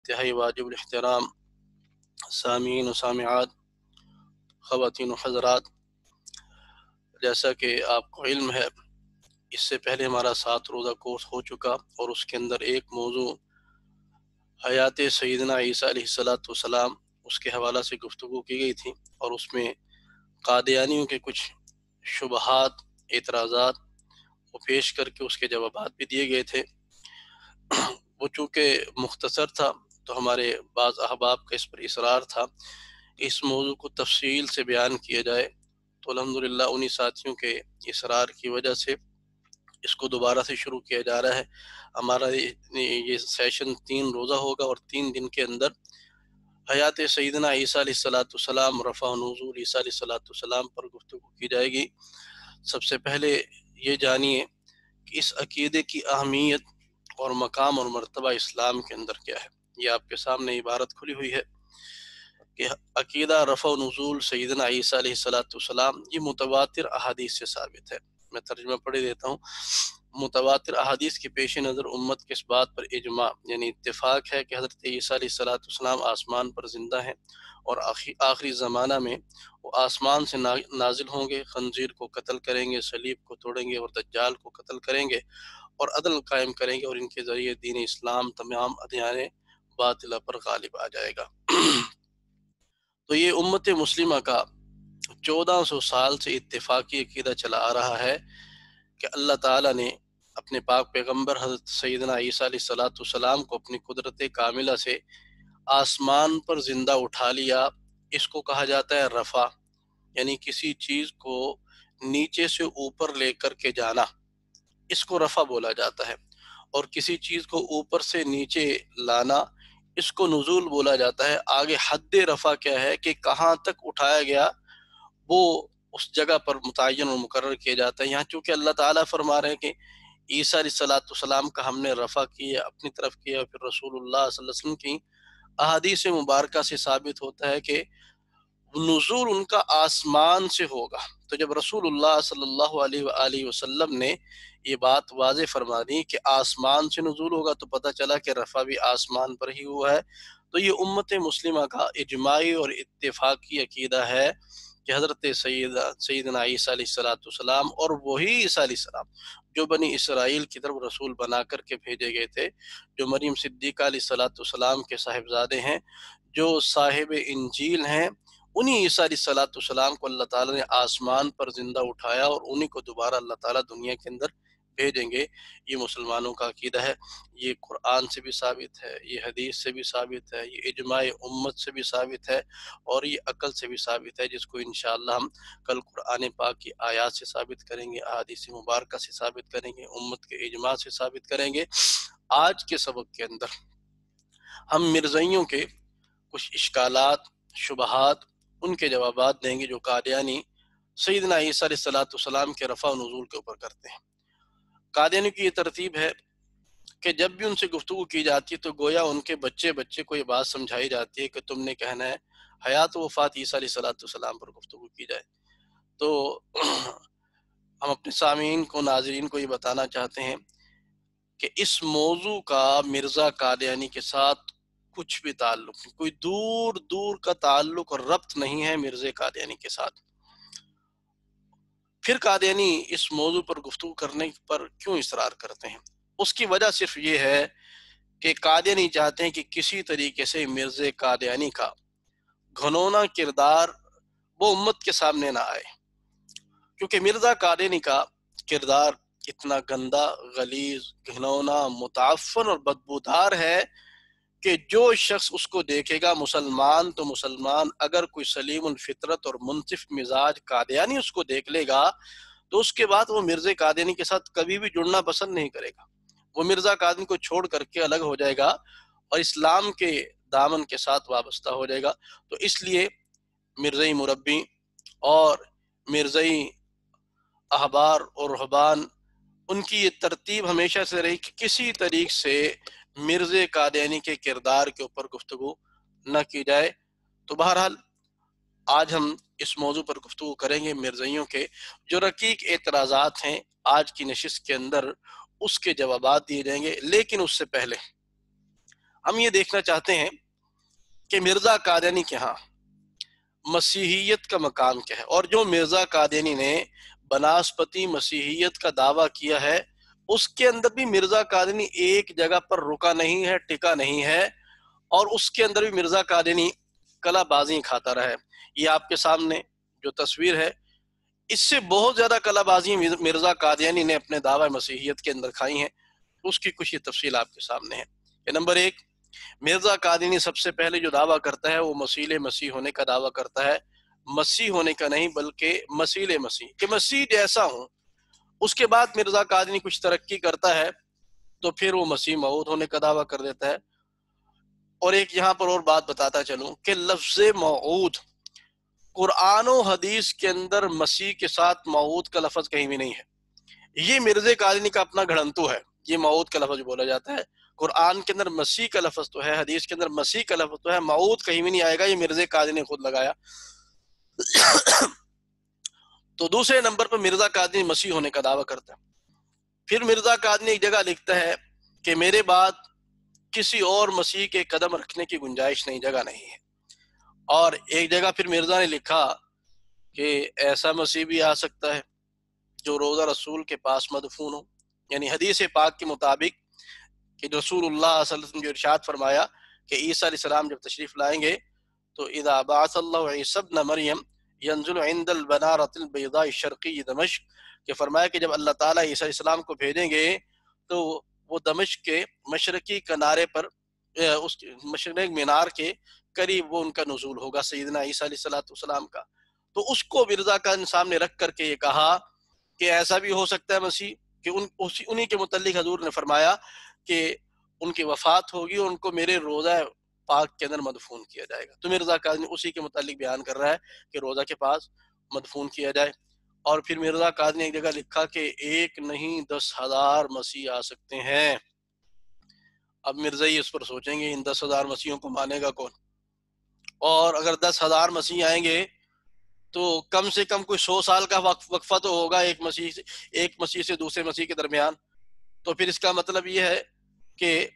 انتہائی واجب الاحترام سامعین و سامعات، خواتین و حضرات، جیسا کہ آپ کو علم ہے اس سے پہلے ہمارا 7 روزہ کورس ہو چکا اور اس کے اندر ایک موضوع حیات سیدنا عیسیٰ علیہ السلام اس کے حوالہ سے گفتگو کی گئی تھی، اور اس میں قادیانیوں کے کچھ شبہات، اعتراضات وہ پیش کر کے اس کے جوابات بھی دیے گئے تھے۔ وہ چونکہ مختصر تھا تو ہمارے بعض احباب کا اس پر اصرار تھا اس موضوع کو تفصیل سے بیان کیا جائے، تو الحمدللہ انہی ساتھیوں کے اصرار کی وجہ سے اس کو دوبارہ سے شروع کیا جا رہا ہے۔ ہمارا یہ سیشن 3 روزہ ہوگا، اور 3 دن کے اندر حیات سیدنا عیسیٰ علیہ السلام، رفع و نزول عیسیٰ علیہ السلام پر گفتگو کی جائے گی۔ سب سے پہلے یہ جانیے کہ اس عقیدے کی اہمیت اور مقام اور مرتبہ اسلام کے اندر کیا ہے۔ یہ آپ کے سامنے عبارت کھلی ہوئی ہے کہ عقیدہ رفع و نزول سیدنا عیسیٰ علیہ السلام یہ متواتر احادیث سے ثابت ہے۔ میں ترجمہ پڑھ دیتا ہوں۔ متواتر احادیث کے پیش نظر امت کے اس بات پر اجماع یعنی اتفاق ہے کہ حضرت عیسیٰ علیہ السلام آسمان پر زندہ ہیں، اور آخری زمانہ میں وہ آسمان سے نازل ہوں گے، خنزیر کو قتل کریں گے، صلیب کو توڑیں گے، اور دجال کو قتل کریں گے، اور عدل قائم کریں گے، اور ان کے ذریعے دین اسلام تمام ادیان باطلہ پر غالب آ جائے گا۔ تو یہ امت مسلمہ کا 1400 سال سے اتفاقی عقیدہ چلا آ رہا ہے کہ اللہ تعالیٰ نے اپنے پاک پیغمبر حضرت سیدنا عیسیٰ علیہ السلام کو اپنی قدرت کاملہ سے آسمان پر زندہ اٹھا لیا۔ اس کو کہا جاتا ہے رفع، یعنی کسی چیز کو نیچے سے اوپر لے کر کے جانا، اس کو رفع بولا جاتا ہے، اور کسی چیز کو اوپر سے نیچے لانا اس کو نزول بولا جاتا ہے۔ آگے حد رفع کیا ہے کہ کہاں تک اٹھایا گیا وہ اس جگہ پر متعین و مقرر کیا جاتا ہے۔ یہاں چونکہ اللہ تعالیٰ فرما رہے ہیں کہ عیسیٰ علیہ السلام کا ہم نے رفع کیا، اپنی طرف کیا، پھر رسول اللہ صلی اللہ علیہ وسلم کی احادیث مبارکہ سے ثابت ہوتا ہے کہ نزول ان کا آسمان سے ہوگا۔ تو جب رسول اللہ صلی اللہ علیہ وآلہ وسلم نے یہ بات واضح فرما دی کہ آسمان سے نزول ہوگا، تو پتہ چلا کہ رفع بھی آسمان پر ہی ہوا ہے۔ تو یہ امت مسلمہ کا اجماعی اور اتفاقی عقیدہ ہے کہ حضرت سیدنا عیسیٰ علیہ السلام، اور وہی عیسیٰ علیہ السلام جو بنی اسرائیل کی طرف رسول بنا کر کے بھیجے گئے تھے، جو مریم صدیقہ علیہ السلام کے صاحبزادے ہیں، جو صاحب انجیل ہیں، انہی عیسیٰ علیہ السلام کو اللہ تعالیٰ نے آسمان پر زندہ اٹھایا، اور انہی کو دوبارہ اللہ تعالیٰ دنیا کے اندر بھیجیں گے۔ یہ مسلمانوں کا عقیدہ ہے، یہ قرآن سے بھی ثابت ہے، یہ حدیث سے بھی ثابت ہے، یہ اجماع امت سے بھی ثابت ہے، اور یہ عقل سے بھی ثابت ہے، جس کو انشاءاللہ ہم کل قرآن پاک کی آیات سے ثابت کریں گے، احادیث مبارکہ سے ثابت کریں گے، امت کے اجماع سے ثابت کریں گے۔ آج کے سبق کے اندر ہم مرزائیوں کے کچھ اشکالات، شبہات، ان کے جوابات دیں گے جو قادیانی سیدنا عیسیٰ علیہ السلام کے رفع و نزول کے اوپر کرتے ہیں۔ قادیانی کی یہ ترتیب ہے کہ جب بھی ان سے گفتگو کی جاتی ہے تو گویا ان کے بچے کو یہ بات سمجھائی جاتی ہے کہ تم نے کہنا ہے حیات و وفات عیسیٰ علیہ السلام پر گفتگو کی جائے۔ تو ہم اپنے سامعین کو، ناظرین کو یہ بتانا چاہتے ہیں کہ اس موضوع کا مرزا قادیانی کے ساتھ کچھ بھی تعلق نہیں، کوئی دور دور کا تعلق اور ربط نہیں ہے مرزا قادیانی کے ساتھ۔ پھر قادیانی اس موضوع پر گفتگو کرنے پر کیوں اصرار کرتے ہیں؟ اس کی وجہ صرف یہ ہے کہ قادیانی چاہتے ہیں کہ کسی طریقے سے مرزا قادیانی کا گھنونا کردار وہ امت کے سامنے نہ آئے، کیونکہ مرزا قادیانی کا کردار اتنا گندا، غلیظ، گھنونا، متعفن اور بدبودار ہے کہ جو شخص اس کو دیکھے گا، مسلمان تو مسلمان، اگر کوئی سلیم الفطرت اور منصف مزاج قادیانی اس کو دیکھ لے گا تو اس کے بعد وہ مرزا قادیانی کے ساتھ کبھی بھی جڑنا پسند نہیں کرے گا، وہ مرزا قادیانی کو چھوڑ کر کے الگ ہو جائے گا اور اسلام کے دامن کے ساتھ وابستہ ہو جائے گا۔ تو اس لیے مرزائی مربی اور مرزائی احبار اور رہبان، ان کی یہ ترتیب ہمیشہ سے رہی کہ کسی طریق سے مرزا قادیانی کے کردار کے اوپر گفتگو نہ کی جائے۔ تو بہرحال آج ہم اس موضوع پر گفتگو کریں گے، مرزائیوں کے جو رقیق اعتراضات ہیں آج کی نشست کے اندر اس کے جوابات دیے جائیں گے۔ لیکن اس سے پہلے ہم یہ دیکھنا چاہتے ہیں کہ مرزا قادیانی کے ہاں مسیحیت کا مقام کیا ہے، اور جو مرزا قادیانی نے بناسپتی مسیحیت کا دعویٰ کیا ہے اس کے اندر بھی مرزا قادیانی ایک جگہ پر رکا نہیں ہے، ٹکا نہیں ہے، اور اس کے اندر بھی مرزا قادیانی کلا بازی کھاتا رہا ہے۔ یہ آپ کے سامنے جو تصویر ہے، اس سے بہت زیادہ کلا بازی مرزا قادیانی نے اپنے دعوی مسیحیت کے اندر کھائی ہیں۔ اس کی کچھ یہ تفصیل آپ کے سامنے ہے کہ نمبر ایک، مرزا قادیانی سب سے پہلے جو دعویٰ کرتا ہے وہ مسیح ہونے کا دعویٰ کرتا ہے، مسیح ہونے کا نہیں بلکہ مسیح کہ مسیح جیسا ہوں۔ اس کے بعد مرزا قادیانی کچھ ترقی کرتا ہے تو پھر وہ مسیح موعود ہونے کا دعویٰ کر دیتا ہے۔ اور ایک یہاں پر اور بات بتاتا چلوں کہ لفظ موعود قرآن و حدیث کے اندر مسیح کے ساتھ موعود کا لفظ کہیں بھی نہیں ہے، یہ مرزا قادیانی کا اپنا گھڑنتو ہے۔ یہ موعود کا لفظ بولا جاتا ہے، قرآن کے اندر مسیح کا لفظ تو ہے، حدیث کے اندر مسیح کا لفظ تو ہے، موعود کہیں بھی نہیں آئے گا، یہ مرزا قادیانی نے خود لگایا۔ تو دوسرے نمبر پر مرزا قادیانی مسیح ہونے کا دعویٰ کرتا ہے۔ پھر مرزا قادیانی ایک جگہ لکھتا ہے کہ میرے بعد کسی اور مسیح کے قدم رکھنے کی گنجائش نہیں، جگہ نہیں ہے۔ اور ایک جگہ پھر مرزا نے لکھا کہ ایسا مسیح بھی آ سکتا ہے جو روضہ رسول کے پاس مدفون ہو، یعنی حدیث پاک کے مطابق کہ رسول اللہ صلی اللہ علیہ وسلم جو ارشاد فرمایا کہ عیسیٰ علیہ السلام جب تشریف لائیں گے تو اذا بعث اللہ عیسی ابن مریم ینزل عند البنارۃ البیضاء الشرقی دمشق، کہ فرمایا کہ جب اللہ تعالیٰ عیسیٰ علیہ السلام کو بھیجیں گے تو وہ دمشق کے مشرقی کنارے پر اس مشرق مینار کے قریب وہ ان کا نزول ہوگا، سیدنا عیسیٰ علیہ السلام کا۔ تو اس کو مرزا کا سامنے رکھ کر کے یہ کہا کہ ایسا بھی ہو سکتا ہے مسیح کہ انہی کے متعلق حضور نے فرمایا کہ ان کی وفات ہوگی اور ان کو میرے روضہ پاک کے اندر مدفون کیا جائے گا۔ تو مرزا قادیانی اسی کے متعلق بیان کر رہا ہے کہ روضہ کے پاس مدفون کیا جائے۔ اور پھر مرزا قادیانی ایک جگہ لکھا کہ ایک نہیں 10,000 مسیح آ سکتے ہیں۔ اب مرزا ہی اس پر سوچیں گے ان 10,000 مسیحوں کو مانے گا کون؟ اور اگر 10,000 مسیح آئیں گے تو کم سے کم کوئی 100 سال کا وقفہ تو ہوگا ایک مسیح سے دوسرے مسیح کے درمیان۔ تو پھر اس کا مطلب یہ ہے کہ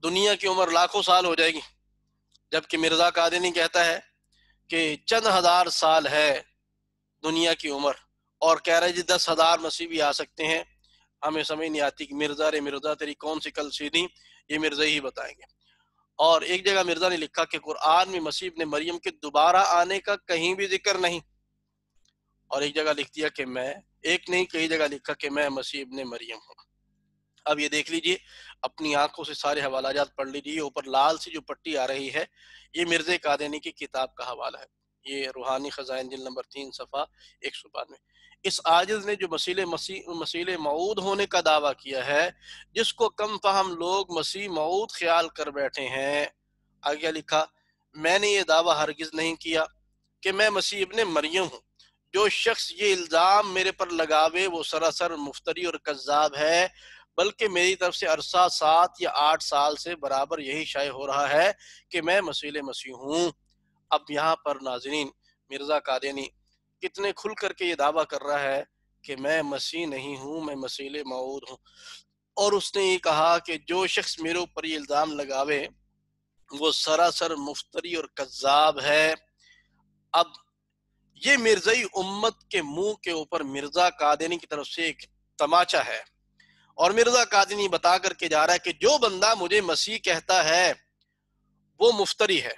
دنیا کی عمر لاکھوں سال ہو جائے گی، جبکہ مرزا قادیانی کہتا ہے کہ چند ہزار سال ہے دنیا کی عمر، اور کہہ رہے جی 10,000 مسیح بھی آ سکتے ہیں۔ ہمیں سمجھ نہیں آتی کہ مرزا تیری کون سی کل سیدھی، یہ مرزا ہی بتائیں گے۔ اور ایک جگہ مرزا نے لکھا کہ قرآن میں مسیح ابن مریم کے دوبارہ آنے کا کہیں بھی ذکر نہیں، اور ایک جگہ لکھ دیا کہ میں ایک نہیں کئی جگہ لکھا کہ میں مسیح ابن مریم ہوں۔ اب یہ دیکھ لیجئے، اپنی آنکھوں سے سارے حوالہ جات پڑھ لیجئے۔ اوپر لال سی جو پٹی آ رہی ہے یہ مرزا قادیانی کی کتاب کا حوالہ ہے، یہ روحانی خزائن جلد نمبر 3 صفحہ 192۔ اس عاجز نے جو مسیح موعود ہونے کا دعویٰ کیا ہے، جس کو کم فہم لوگ مسیح موعود خیال کر بیٹھے ہیں، آگے لکھا میں نے یہ دعویٰ ہرگز نہیں کیا کہ میں مسیح ابن مریم ہوں۔ جو شخص یہ الزام میرے پر لگاوے وہ سراسر مفتری اور کذاب ہے، بلکہ میری طرف سے عرصہ 7 یا 8 سال سے برابر یہی شائع ہو رہا ہے کہ میں مسیح ہوں۔ اب یہاں پر ناظرین مرزا قادیانی کتنے کھل کر کے یہ دعویٰ کر رہا ہے کہ میں مسیح نہیں ہوں، میں مسیح موعود ہوں۔ اور اس نے یہ کہا کہ جو شخص میرے اوپر یہ الزام لگاوے وہ سراسر مفتری اور کذاب ہے۔ اب یہ مرزائی امت کے منہ کے اوپر مرزا قادیانی کی طرف سے ایک تماچا ہے، اور مرزا قادیانی بتا کر کے جا رہا ہے کہ جو بندہ مجھے مسیح کہتا ہے وہ مفتری ہے،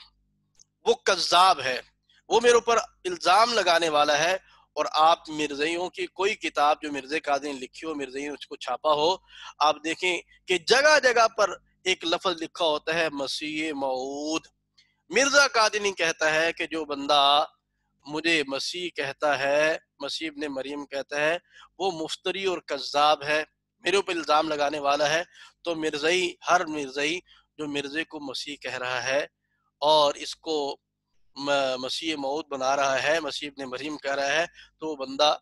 وہ کذاب ہے، وہ میرے اوپر الزام لگانے والا ہے۔ اور آپ مرزائیوں کی کوئی کتاب جو مرزا قادیانی لکھی ہو، مرزائیوں اس کو چھاپا ہو، آپ دیکھیں کہ جگہ جگہ پر ایک لفظ لکھا ہوتا ہے مسیح موعود۔ مرزا قادیانی کہتا ہے کہ جو بندہ مجھے مسیح کہتا ہے، مسیح ابن مریم کہتا ہے، وہ مفتری اور کذاب ہے، میرے اوپر الزام لگانے والا ہے۔ تو مرزائی، ہر مرزائی جو مرزے کو مسیح کہہ رہا ہے اور اس کو مسیح موعود بنا رہا ہے، مسیح ابن مریم کہہ رہا ہے، تو وہ بندہ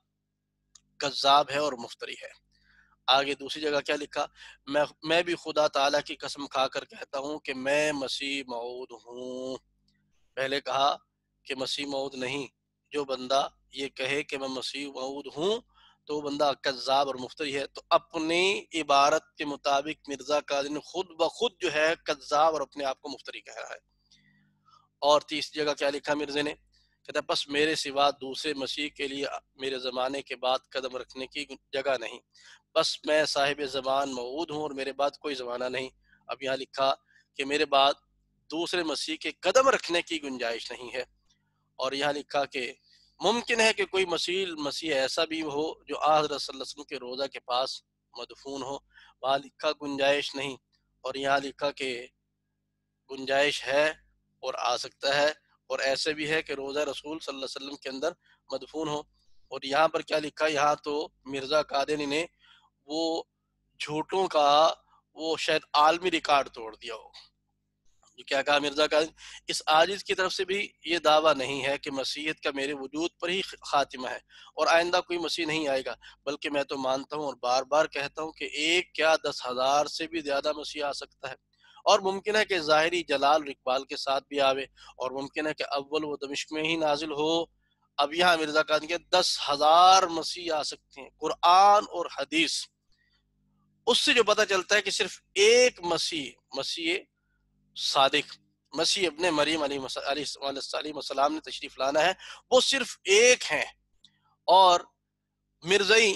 کذاب ہے اور مفتری ہے۔ آگے دوسری جگہ کیا لکھا، میں بھی خدا تعالیٰ کی قسم کھا کر کہتا ہوں کہ میں مسیح موعود ہوں۔ پہلے کہا کہ مسیح موعود نہیں، جو بندہ یہ کہے کہ میں مسیح موعود ہوں تو وہ بندہ کذاب اور مفتری ہے۔ تو اپنی عبارت کے مطابق مرزا قادری خود بخود جو ہے کذاب اور اپنے آپ کو مفتری کہہ رہا ہے۔ اور تیسری جگہ کیا لکھا مرزا نے؟ کہتا ہے بس میرے سوا دوسرے مسیح کے لیے میرے زمانے کے بعد قدم رکھنے کی جگہ نہیں، بس میں صاحب زمان موعود ہوں اور میرے بعد کوئی زمانہ نہیں۔ اب یہاں لکھا کہ میرے بعد دوسرے مسیح کے قدم رکھنے کی گنجائش نہیں ہے۔ اور یہاں لکھا کہ ممکن ہے کہ کوئی مسیح ایسا بھی ہو جو حضرت صلی اللہ علیہ وسلم کے روضہ کے پاس مدفون ہو، وہاں لکھا گنجائش نہیں، اور یہاں لکھا کہ گنجائش ہے اور آ سکتا ہے، اور ایسے بھی ہے کہ روضہ رسول صلی اللہ علیہ وسلم کے اندر مدفون ہو۔ اور یہاں پر کیا لکھا؟ یہاں تو مرزا قادری نے وہ جھوٹوں کا وہ شاید عالمی ریکارڈ توڑ دیا ہو۔ کیا کہا مرزا قادری؟ اس عاجز کی طرف سے بھی یہ دعویٰ نہیں ہے کہ مسیحیت کا میرے وجود پر ہی خاتمہ ہے اور آئندہ کوئی مسیح نہیں آئے گا، بلکہ میں تو مانتا ہوں اور بار بار کہتا ہوں کہ ایک کیا 10,000 سے بھی زیادہ مسیح آ سکتا ہے، اور ممکن ہے کہ ظاہری جلال اور اقبال کے ساتھ بھی آوے، اور ممکن ہے کہ اول وہ دمشق میں ہی نازل ہو۔ اب یہاں مرزا قادری کے 10,000 مسیح آ سکتے ہیں۔ قرآن اور حدیث اس سے جو پتہ چلتا ہے کہ صرف ایک مسیح صادق، مسیح ابن مریم علیہ السلام نے تشریف لانا ہے، وہ صرف ایک ہیں۔ اور مرزائی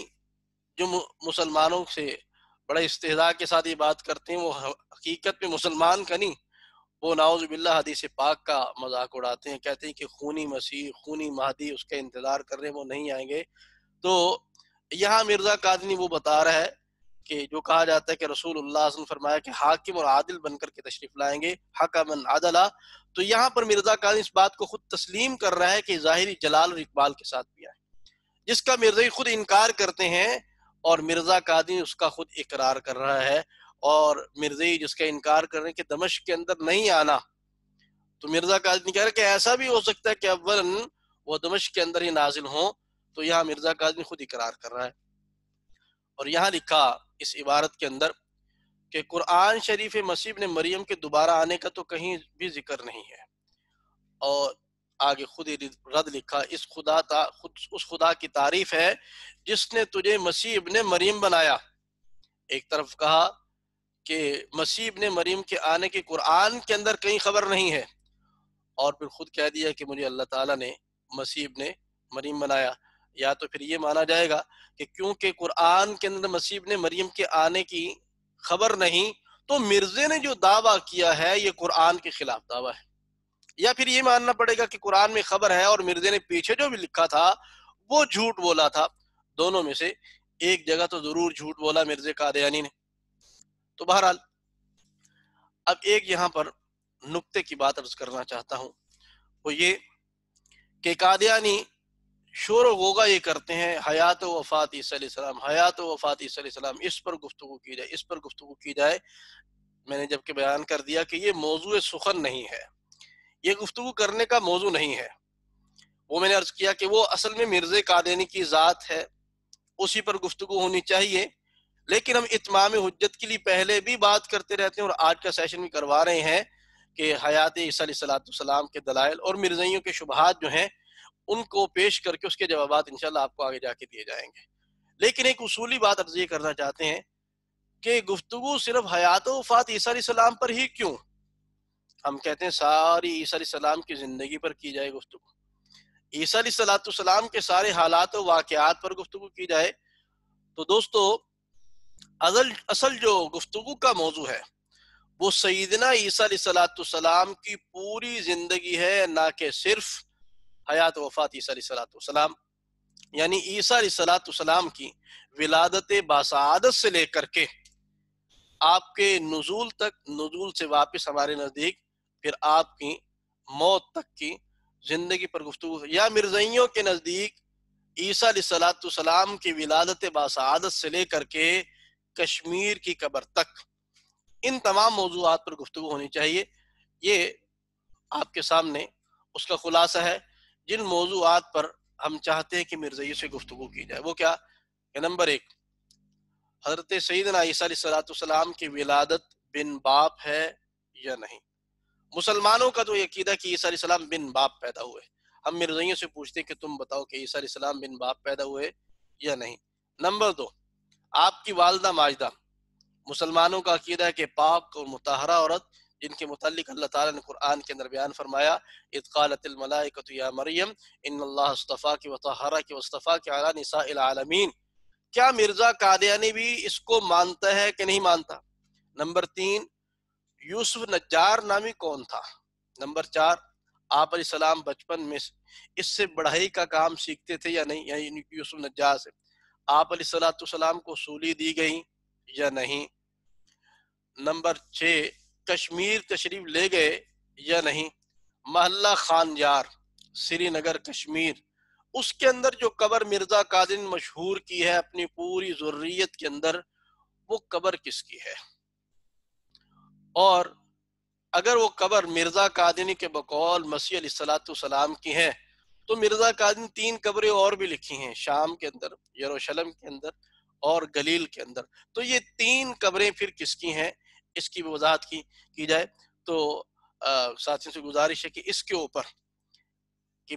جو مسلمانوں سے بڑے استہزاء کے ساتھ یہ بات کرتے ہیں، وہ حقیقت میں مسلمان کا نہیں، وہ نعوذ باللہ حدیث پاک کا مذاق اڑاتے ہیں، کہتے ہیں کہ خونی مسیح، خونی مہدی اس کا انتظار کر رہے ہیں، وہ نہیں آئیں گے۔ تو یہاں مرزا قادری وہ بتا رہا ہے کہ جو کہا جاتا ہے کہ رسول اللہ صلی اللہ علیہ وسلم فرمایا کہ حاکم اور عادل بن کر کے تشریف لائیں گے، حکمن عدلا، تو یہاں پر مرزا قادری اس بات کو خود تسلیم کر رہا ہے کہ ظاہری جلال اور اقبال کے ساتھ بھی آئے، جس کا مرزائی خود انکار کرتے ہیں، اور مرزا قادری اس کا خود اقرار کر رہا ہے۔ اور مرزائی جس کا انکار کر رہے ہیں کہ دمشق کے اندر نہیں آنا، تو مرزا قادری کہہ رہے کہ ایسا بھی ہو سکتا ہے کہ اولاً وہ دمشق کے اندر ہی نازل ہوں، تو یہاں مرزا قادری خود اقرار کر رہا ہے۔ اور یہاں لکھا اس عبارت کے اندر کہ قرآن شریف مسیح ابن مریم کے دوبارہ آنے کا تو کہیں بھی ذکر نہیں ہے، اور آگے خود ہی رد لکھا، اس خدا کی تعریف ہے جس نے تجھے مسیح ابن مریم بنایا۔ ایک طرف کہا کہ مسیح ابن مریم کے آنے کی قرآن کے اندر کہیں خبر نہیں ہے، اور پھر خود کہہ دیا کہ مجھے اللہ تعالیٰ نے مسیح ابن مریم بنایا۔ یا تو پھر یہ مانا جائے گا کہ کیونکہ قرآن کے اندر مسیح ابن مریم کے آنے کی خبر نہیں، تو مرزے نے جو دعویٰ کیا ہے یہ قرآن کے خلاف دعویٰ ہے، یا پھر یہ ماننا پڑے گا کہ قرآن میں خبر ہے اور مرزے نے پیچھے جو بھی لکھا تھا وہ جھوٹ بولا تھا۔ دونوں میں سے ایک جگہ تو ضرور جھوٹ بولا مرزا قادیانی نے۔ تو بہرحال اب ایک یہاں پر نقطے کی بات عرض کرنا چاہتا ہوں، وہ یہ کہ قادیانی شور و غوغا یہ کرتے ہیں حیات و وفات عیسیٰ علیہ السلام، حیات و وفات عیسیٰ علیہ السلام، اس پر گفتگو کی جائے، اس پر گفتگو کی جائے۔ میں نے جب کہ بیان کر دیا کہ یہ موضوع سخن نہیں ہے، یہ گفتگو کرنے کا موضوع نہیں ہے۔ وہ میں نے عرض کیا کہ وہ اصل میں مرزا قادیانی کی ذات ہے، اسی پر گفتگو ہونی چاہیے، لیکن ہم اتمام حجت کے لیے پہلے بھی بات کرتے رہتے ہیں، اور آج کا سیشن بھی کروا رہے ہیں کہ حیات عیسیٰ علیہ السلام کے دلائل اور مرزائیوں کے شبہات جو ہیں ان کو پیش کر کے اس کے جوابات انشاءاللہ آپ کو آگے جا کے دیے جائیں گے۔ لیکن ایک اصولی بات عرض یہ کرنا چاہتے ہیں کہ گفتگو صرف حیات و وفات عیسیٰ علیہ السلام پر ہی کیوں؟ ہم کہتے ہیں ساری عیسیٰ علیہ السلام کی زندگی پر کی جائے گفتگو، عیسیٰ علیہ السلام کے سارے حالات و واقعات پر گفتگو کی جائے۔ تو دوستو اصل جو گفتگو کا موضوع ہے وہ سیدنا عیسیٰ علیہ السلام کی پوری زندگی ہے، نہ کہ صرف حیات و وفات عیسیٰ علیہ السلام، یعنی عیسیٰ علیہ السلام کی ولادت باسعادت سے لے کر کے آپ کے نزول تک، نزول سے واپس ہمارے نزدیک پھر آپ کی موت تک کی زندگی پر گفتگو، یا مرزائیوں کے نزدیک عیسیٰ علیہ السلام کی ولادت باسعادت سے لے کر کے کشمیر کی قبر تک، ان تمام موضوعات پر گفتگو ہونی چاہیے۔ یہ آپ کے سامنے اس کا خلاصہ ہے جن موضوعات پر ہم چاہتے ہیں کہ مرزائیوں سے گفتگو کی جائے۔ وہ کیا کہ نمبر ایک، حضرت سیدنا عیسیٰ علیہ السلام کی ولادت بن باپ ہے یا نہیں؟ مسلمانوں کا تو یہ عقیدہ کہ عیسیٰ علیہ السلام بن باپ پیدا ہوئے، ہم مرزائیوں سے پوچھتے ہیں کہ تم بتاؤ کہ عیسیٰ علیہ السلام بن باپ پیدا ہوئے یا نہیں؟ نمبر 2، آپ کی والدہ ماجدہ۔ مسلمانوں کا عقیدہ ہے کہ پاک اور مطہرہ عورت، جن کے متعلق اللہ تعالیٰ نے قرآن کے اندر بیان فرمایا، اذ قالت الملائکۃ یا مریم ان اللہ اصطفاک وطہرک واصطفاک علی نساء العالمین، کیا مرزا قادیانی بھی اس کو مانتا ہے کہ نہیں مانتا؟ نمبر 3، یوسف نجار نامی کون تھا؟ نمبر 4، آپ علیہ السلام بچپن میں اس سے بڑھائی کا کام سیکھتے تھے یا نہیں، یعنی یوسف نجار سے؟ آپ علیہ السلام کو سولی دی گئی یا نہیں؟ نمبر 6، کشمیر تشریف لے گئے یا نہیں؟ محلہ خانجار، سری نگر، کشمیر، اس کے اندر جو قبر مرزا قادری مشہور کی ہے اپنی پوری ذریت کے اندر، وہ قبر کس کی ہے؟ اور اگر وہ قبر مرزا قادری کے بقول مسیح علیہ السلام کی ہیں تو مرزا قادری 3 قبریں اور بھی لکھی ہیں، شام کے اندر، یروشلم کے اندر اور گلیل کے اندر۔ تو یہ 3 قبریں پھر کس کی ہیں، اس کی وضاحت کی جائے تو ساتھیوں سے گزارش ہے کہ اس کے اوپر کہ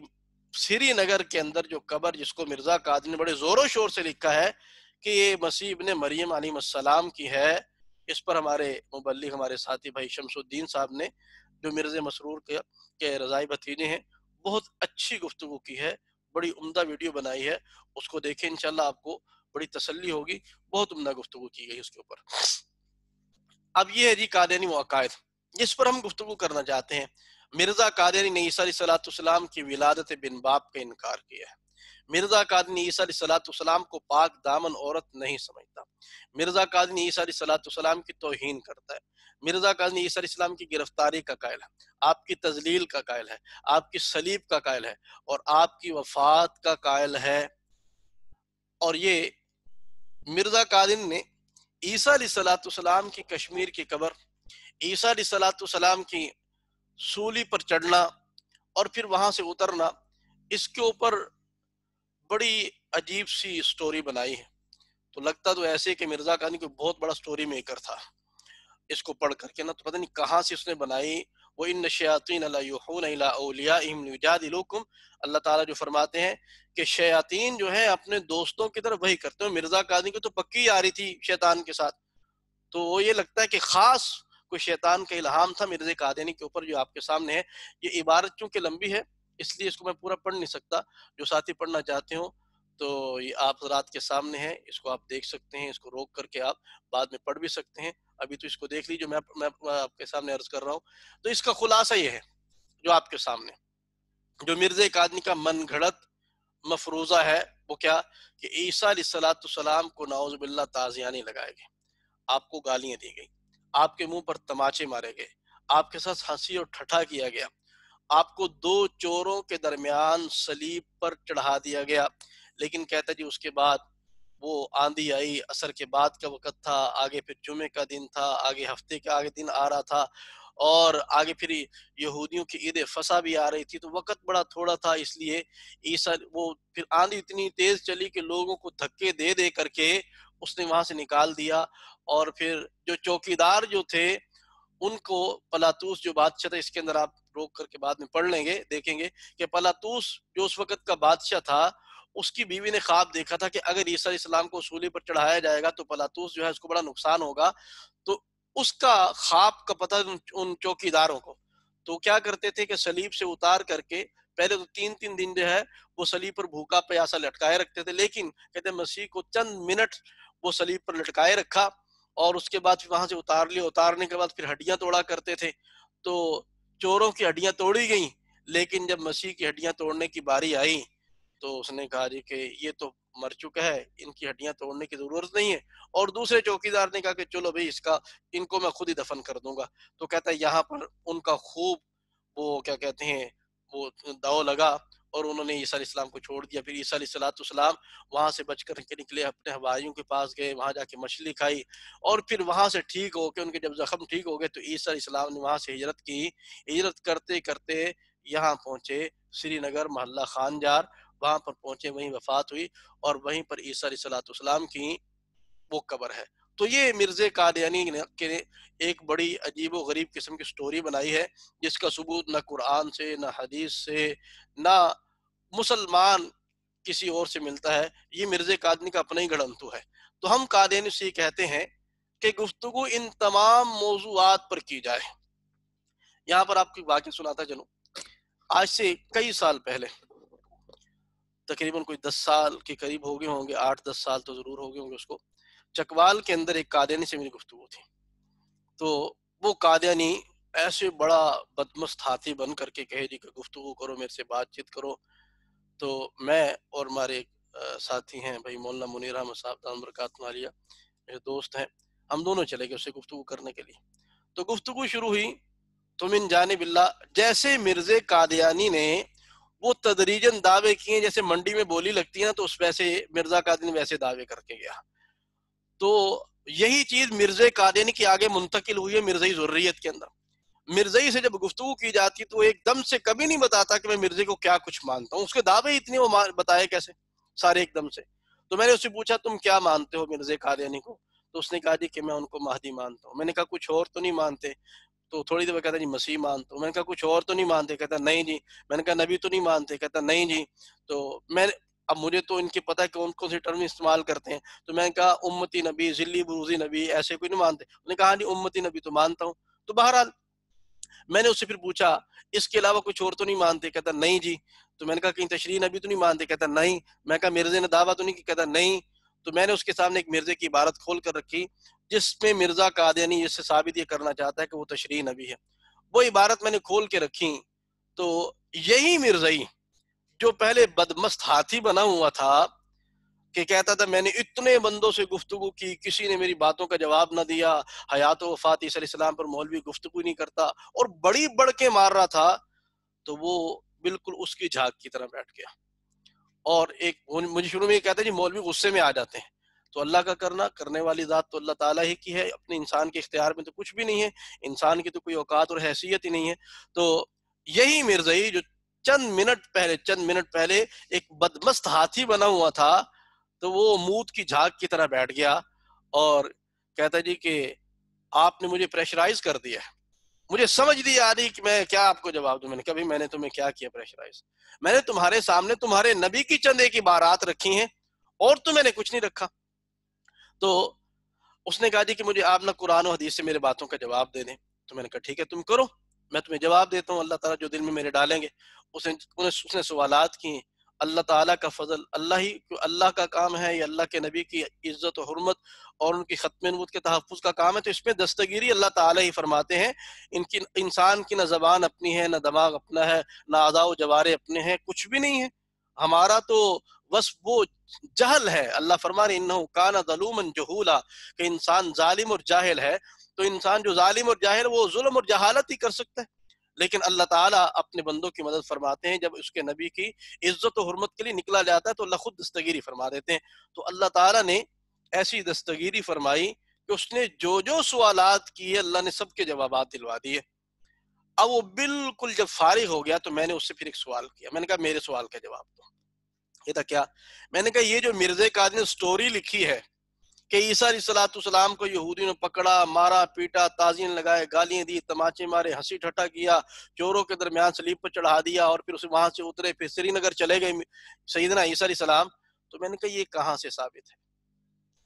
سری نگر کے اندر جو قبر جس کو مرزا قادری نے بڑے زور و شور سے لکھا ہے کہ یہ مسیح ابن مریم علیہ السلام کی ہے، اس پر ہمارے مبلغ ہمارے ساتھی بھائی شمس الدین صاحب نے جو مرزا مسرور کے رضائی بھتیجے ہیں بہت اچھی گفتگو کی ہے، بڑی عمدہ ویڈیو بنائی ہے، اس کو دیکھیں انشاءاللہ آپ کو بڑی تسلی ہوگی، بہت عمدہ گفتگو کی گئی اس کے اوپر۔ اب یہ ہے جی قادیانی عقائد، جس پر ہم گفتگو کرنا چاہتے ہیں۔ مرزا قادیانی نے عیسیٰ علیہ السلام کی ولادت بن باپ کا انکار کیا ہے۔ مرزا قادیانی عیسیٰ علیہ السلام کو پاک دامن عورت نہیں سمجھتا۔ مرزا قادیانی عیسیٰ علیہ السلام کی توہین کرتا ہے۔ مرزا قادیانی عیسیٰ علیہ السلام کی گرفتاری کا قائل ہے، آپ کی تذلیل کا قائل ہے، آپ کی صلیب کا قائل ہے اور آپ کی وفات کا قائل ہے۔ اور یہ مرزا قادیانی نے عیسیٰ علیہ السلام کی کشمیر کی قبر، عیسیٰ علیہ السلام کی سولی پر چڑھنا اور پھر وہاں سے اترنا، اس کے اوپر بڑی عجیب سی سٹوری بنائی ہے۔ تو لگتا تو ایسے کہ مرزا قادیانی کوئی بہت بڑا سٹوری میکر تھا، اس کو پڑھ کر کے نا تو پتہ نہیں کہاں سے اس نے بنائی۔ وَإِنَّ الشَّيَاطِينَ لَيُوحُونَ إِلَىٰ أَوْلِيَائِهِمْ لِيُجَادِلُوكُمْ، اللہ تعالیٰ جو فرماتے ہیں کہ شیاطین جو ہیں اپنے دوستوں کی طرف وہی کرتے ہیں۔ مرزا قادری کو تو پکی آ رہی تھی شیطان کے ساتھ، تو وہ یہ لگتا ہے کہ خاص کوئی شیطان کا الہام تھا مرزا قادری کے اوپر جو آپ کے سامنے ہے۔ یہ عبارت چونکہ لمبی ہے اس لیے اس کو میں پورا پڑھ نہیں سکتا، جو ساتھی پڑھنا چاہتے ہوں تو یہ آپ حضرات کے سامنے ہے، اس کو آپ دیکھ سکتے ہیں، اس کو روک کر کے آپ بعد میں پڑھ بھی سکتے ہیں۔ ابھی تو اس کو دیکھ لیجیے، میں آپ کے سامنے عرض کر رہا ہوں۔ تو اس کا خلاصہ یہ ہے جو آپ کے سامنے، جو مرزا قادری کا من گھڑت مفروضہ ہے وہ کیا کہ عیسیٰ علیہ السلام کو نعوذ باللہ تازیانے لگائے گئے، آپ کو گالیاں دی گئی، آپ کے منہ پر تماچے مارے گئے، آپ کے ساتھ ہنسی اور ٹھٹھا کیا گیا، آپ کو 2 چوروں کے درمیان صلیب پر چڑھا دیا گیا۔ لیکن کہتا جی اس کے بعد وہ آندھی آئی، عصر کے بعد کا وقت تھا، آگے پھر جمعے کا دن تھا، آگے ہفتے کا آگے دن آ رہا تھا اور آگے پھر یہودیوں کی عید فصح بھی آ رہی تھی، تو وقت بڑا تھوڑا تھا، اس لیے عیسیٰ وہ پھر آندھی اتنی تیز چلی کہ لوگوں کو دھکے دے دے کر کے اس نے وہاں سے نکال دیا۔ اور پھر جو چوکیدار جو تھے ان کو پلاتوس جو بادشاہ تھا، اس کے اندر آپ روک کر کے بعد میں پڑھ لیں گے، دیکھیں گے کہ پلاتوس جو اس وقت کا بادشاہ تھا، اس کی بیوی نے خواب دیکھا تھا کہ اگر عیسیٰ علیہ السلام کو سولی پر چڑھایا جائے گا تو پلاتوس جو ہے اس کو بڑا نقصان ہوگا۔ تو اس کا خواب کا پتہ ان چوکیداروں کو، تو کیا کرتے تھے کہ صلیب سے اتار کر کے پہلے تو 3 دن جو ہے وہ صلیب پر بھوکا پیاسا لٹکائے رکھتے تھے، لیکن کہتے ہیں مسیح کو چند منٹ وہ صلیب پر لٹکائے رکھا اور اس کے بعد پھر وہاں سے اتار لیا۔ اتارنے کے بعد پھر ہڈیاں توڑا کرتے تھے، تو چوروں کی ہڈیاں توڑی گئیں، لیکن جب مسیح کی ہڈیاں توڑنے کی باری آئی تو اس نے کہا جی کہ یہ تو مر چکا ہے، ان کی ہڈیاں توڑنے کی ضرورت نہیں ہے۔ اور دوسرے چوکیدار نے کہا کہ چلو بھئی ان کو میں خود ہی دفن کر دوں گا۔ تو کہتا ہے یہاں پر ان کا خوب وہ کیا کہتے ہیں وہ داؤ لگا اور انہوں نے عیسیٰ علیہ السلام کو چھوڑ دیا۔ پھر عیسیٰ علیہ السلام وہاں سے بچ کر کے نکلے، اپنے حواریوں کے پاس گئے، وہاں جا کے مچھلی کھائی اور پھر وہاں سے ٹھیک ہو کے ان کے جب زخم ٹھیک ہو گئے تو عیسیٰ علیہ السلام نے وہاں سے ہجرت کی۔ ہجرت کرتے کرتے یہاں پہنچے سری نگر محلہ خانجار، وہاں پر پہنچے، وہیں وفات ہوئی اور وہیں پر عیسیٰ علیہ السلام کی وہ قبر ہے۔ تو یہ مرزا قادیانی نے ایک بڑی عجیب و غریب قسم کی سٹوری بنائی ہے جس کا ثبوت نہ قرآن سے، نہ حدیث سے، نہ مسلمان کسی اور سے ملتا ہے، یہ مرزا قادیانی کا اپنا ہی گڑنتو ہے۔ تو ہم قادیانی سے یہ کہتے ہیں کہ گفتگو ان تمام موضوعات پر کی جائے۔ یہاں پر آپ کو واقعہ سناتا چلوں، آج سے کئی سال پہلے، تقریباً کوئی 10 سال کے قریب ہو گئے ہوں گے، 8-10 سال تو ضرور ہو گئے ہوں گے اس کو، چکوال کے اندر ایک قادیانی سے میری گفتگو تھی۔ تو وہ قادیانی ایسے بڑا بدمست ہاتھی بن کر کے کہے جی کہ گفتگو کرو، میرے سے بات چیت کرو۔ تو میں اور ہمارے ساتھی ہیں بھائی مولانا منیر احمد صاحب دامت برکاتہ عالیہ، میرے دوست ہیں، ہم دونوں چلے گئے اس سے گفتگو کرنے کے لیے۔ تو گفتگو شروع ہوئی تو من جانب اللہ، جیسے مرزا قادیانی نے وہ تدریجاً دعوے کیے، جیسے منڈی میں بولی لگتی ہے نا، تو اس ویسے مرزا قادیانی ویسے دعوے کر کے گیا۔ تو یہی چیز مرزا قادیانی کے آگے منتقل ہوئی ہے مرزائی ذریت کے اندر۔ مرزائی سے جب گفتگو کی جاتی تو ایک دم سے کبھی نہیں بتاتا کہ میں مرزا کو کیا کچھ مانتا ہوں، اس کے دعوے اتنے وہ بتائے کیسے سارے ایک دم سے۔ تو میں نے اس سے پوچھا تم کیا مانتے ہو مرزا قادیانی کو؟ تو اس نے کہا جی کہ میں ان کو مہدی مانتا ہوں۔ میں نے کہا کچھ اور تو نہیں مانتے؟ تو تھوڑی دیر کہتا جی مسیح مانتا ہوں۔ میں نے کہا کچھ اور تو نہیں مانتے؟ کہتا نہیں جی۔ میں نے کہا نبی تو نہیں مانتے؟ کہتا نہیں جی۔ تو میں اب مجھے تو ان کی پتہ ہے کون کون سی ٹرم استعمال کرتے ہیں، تو میں نے کہا امتی نبی، ذلی بروزی نبی، ایسے کوئی نہیں مانتے؟ انہوں نے کہا ہاں جی امتی نبی تو مانتا ہوں۔ تو بہرحال میں نے اس سے پھر پوچھا اس کے علاوہ کچھ اور تو نہیں مانتے؟ کہتا نہیں جی۔ تو میں نے کہا کہیں تشریح نبی تو نہیں مانتے؟ کہتا نہیں۔ میں کہا مرزا نے دعویٰ تو نہیں کی؟ کہتا نہیں۔ تو میں نے اس کے سامنے ایک مرزا کی عبارت کھول کر رکھی جس میں مرزا قادیانی اس سے ثابت یہ کرنا چاہتا ہے کہ وہ تشریح نبی ہے۔ وہ عبارت میں نے کھول کے رکھی، تو یہی مرزائی جو پہلے بدمست ہاتھی بنا ہوا تھا کہ کہتا تھا میں نے اتنے بندوں سے گفتگو کی، کسی نے میری باتوں کا جواب نہ دیا، حیات و وفات عیسی علیہ السلام پر مولوی گفتگو نہیں کرتا، اور بڑی بڑھ کے مار رہا تھا، تو وہ بالکل اس کی جھاگ کی طرح بیٹھ گیا۔ اور ایک مجھے شروع میں یہ کہتا ہے جی مولوی غصے میں آ جاتے ہیں، تو اللہ کا کرنے والی ذات تو اللہ تعالیٰ ہی کی ہے، اپنے انسان کے اختیار میں تو کچھ بھی نہیں ہے، انسان کی تو کوئی اوقات اور حیثیت ہی نہیں ہے۔ تو یہی مرزائی جو چند منٹ پہلے ایک بدمست ہاتھی بنا ہوا تھا، تو وہ موت کی جھاگ کی طرح بیٹھ گیا اور کہتا جی کہ آپ نے مجھے پریشرائز کر دیا ہے، مجھے سمجھ نہیں آ رہی کہ میں کیا آپ کو جواب دوں۔ میں نے کہا میں نے تمہیں کیا کیا پریشرائز؟ میں نے تمہارے سامنے تمہارے نبی کی چند ایک عبارات رکھی ہیں اور تو میں نے کچھ نہیں رکھا۔ تو اس نے کہا جی کہ مجھے آپ نہ قرآن و حدیث سے میرے باتوں کا جواب دے دیں۔ تو میں نے کہا ٹھیک ہے تم کرو، میں تمہیں جواب دیتا ہوں، اللہ تعالیٰ جو دل میں میرے ڈالیں گے۔ اس نے سوالات کیے، اللہ تعالیٰ کا فضل، اللہ کا کام ہے، یہ اللہ کے نبی کی عزت و حرمت اور ان کی ختم نبوت کے تحفظ کا کام ہے، تو اس میں دستگیری اللہ تعالیٰ ہی فرماتے ہیں۔ انسان کی نہ زبان اپنی ہے، نہ دماغ اپنا ہے، نہ اعضاء و جوارے اپنے ہیں، کچھ بھی نہیں ہے ہمارا، تو بس وہ جہل ہے۔ اللہ فرما رہے انہو کان ظلوما جہولا، کہ انسان ظالم اور جاہل ہے۔ تو انسان جو ظالم اور جاہل، وہ ظلم اور جہالت ہی کر سکتا ہے، لیکن اللہ تعالیٰ اپنے بندوں کی مدد فرماتے ہیں۔ جب اس کے نبی کی عزت و حرمت کے لیے نکلا جاتا ہے تو اللہ خود دستگیری فرما دیتے ہیں۔ تو اللہ تعالیٰ نے ایسی دستگیری فرمائی کہ اس نے جو جو سوالات کیے اللہ نے سب کے جوابات دلوا دیے۔ اب وہ بالکل جب فارغ ہو گیا تو میں نے اس سے پھر ایک سوال کیا، میں نے کہا میرے سوال کا جواب دو۔ یہ تھا کیا؟ میں نے کہا یہ جو مرزا قادری نے سٹوری لکھی ہے کہ عیسیٰ علیہ السلام کو یہودیوں نے پکڑا، مارا پیٹا، تعظیم لگائے، گالیاں دی، تماچے مارے، ہنسی ٹھٹا کیا، چوروں کے درمیان صلیب پر چڑھا دیا، اور پھر اسے وہاں سے اترے، پھر سری نگر چلے گئے سیدنا عیسیٰ علیہ السلام، تو میں نے کہا یہ کہاں سے ثابت ہے،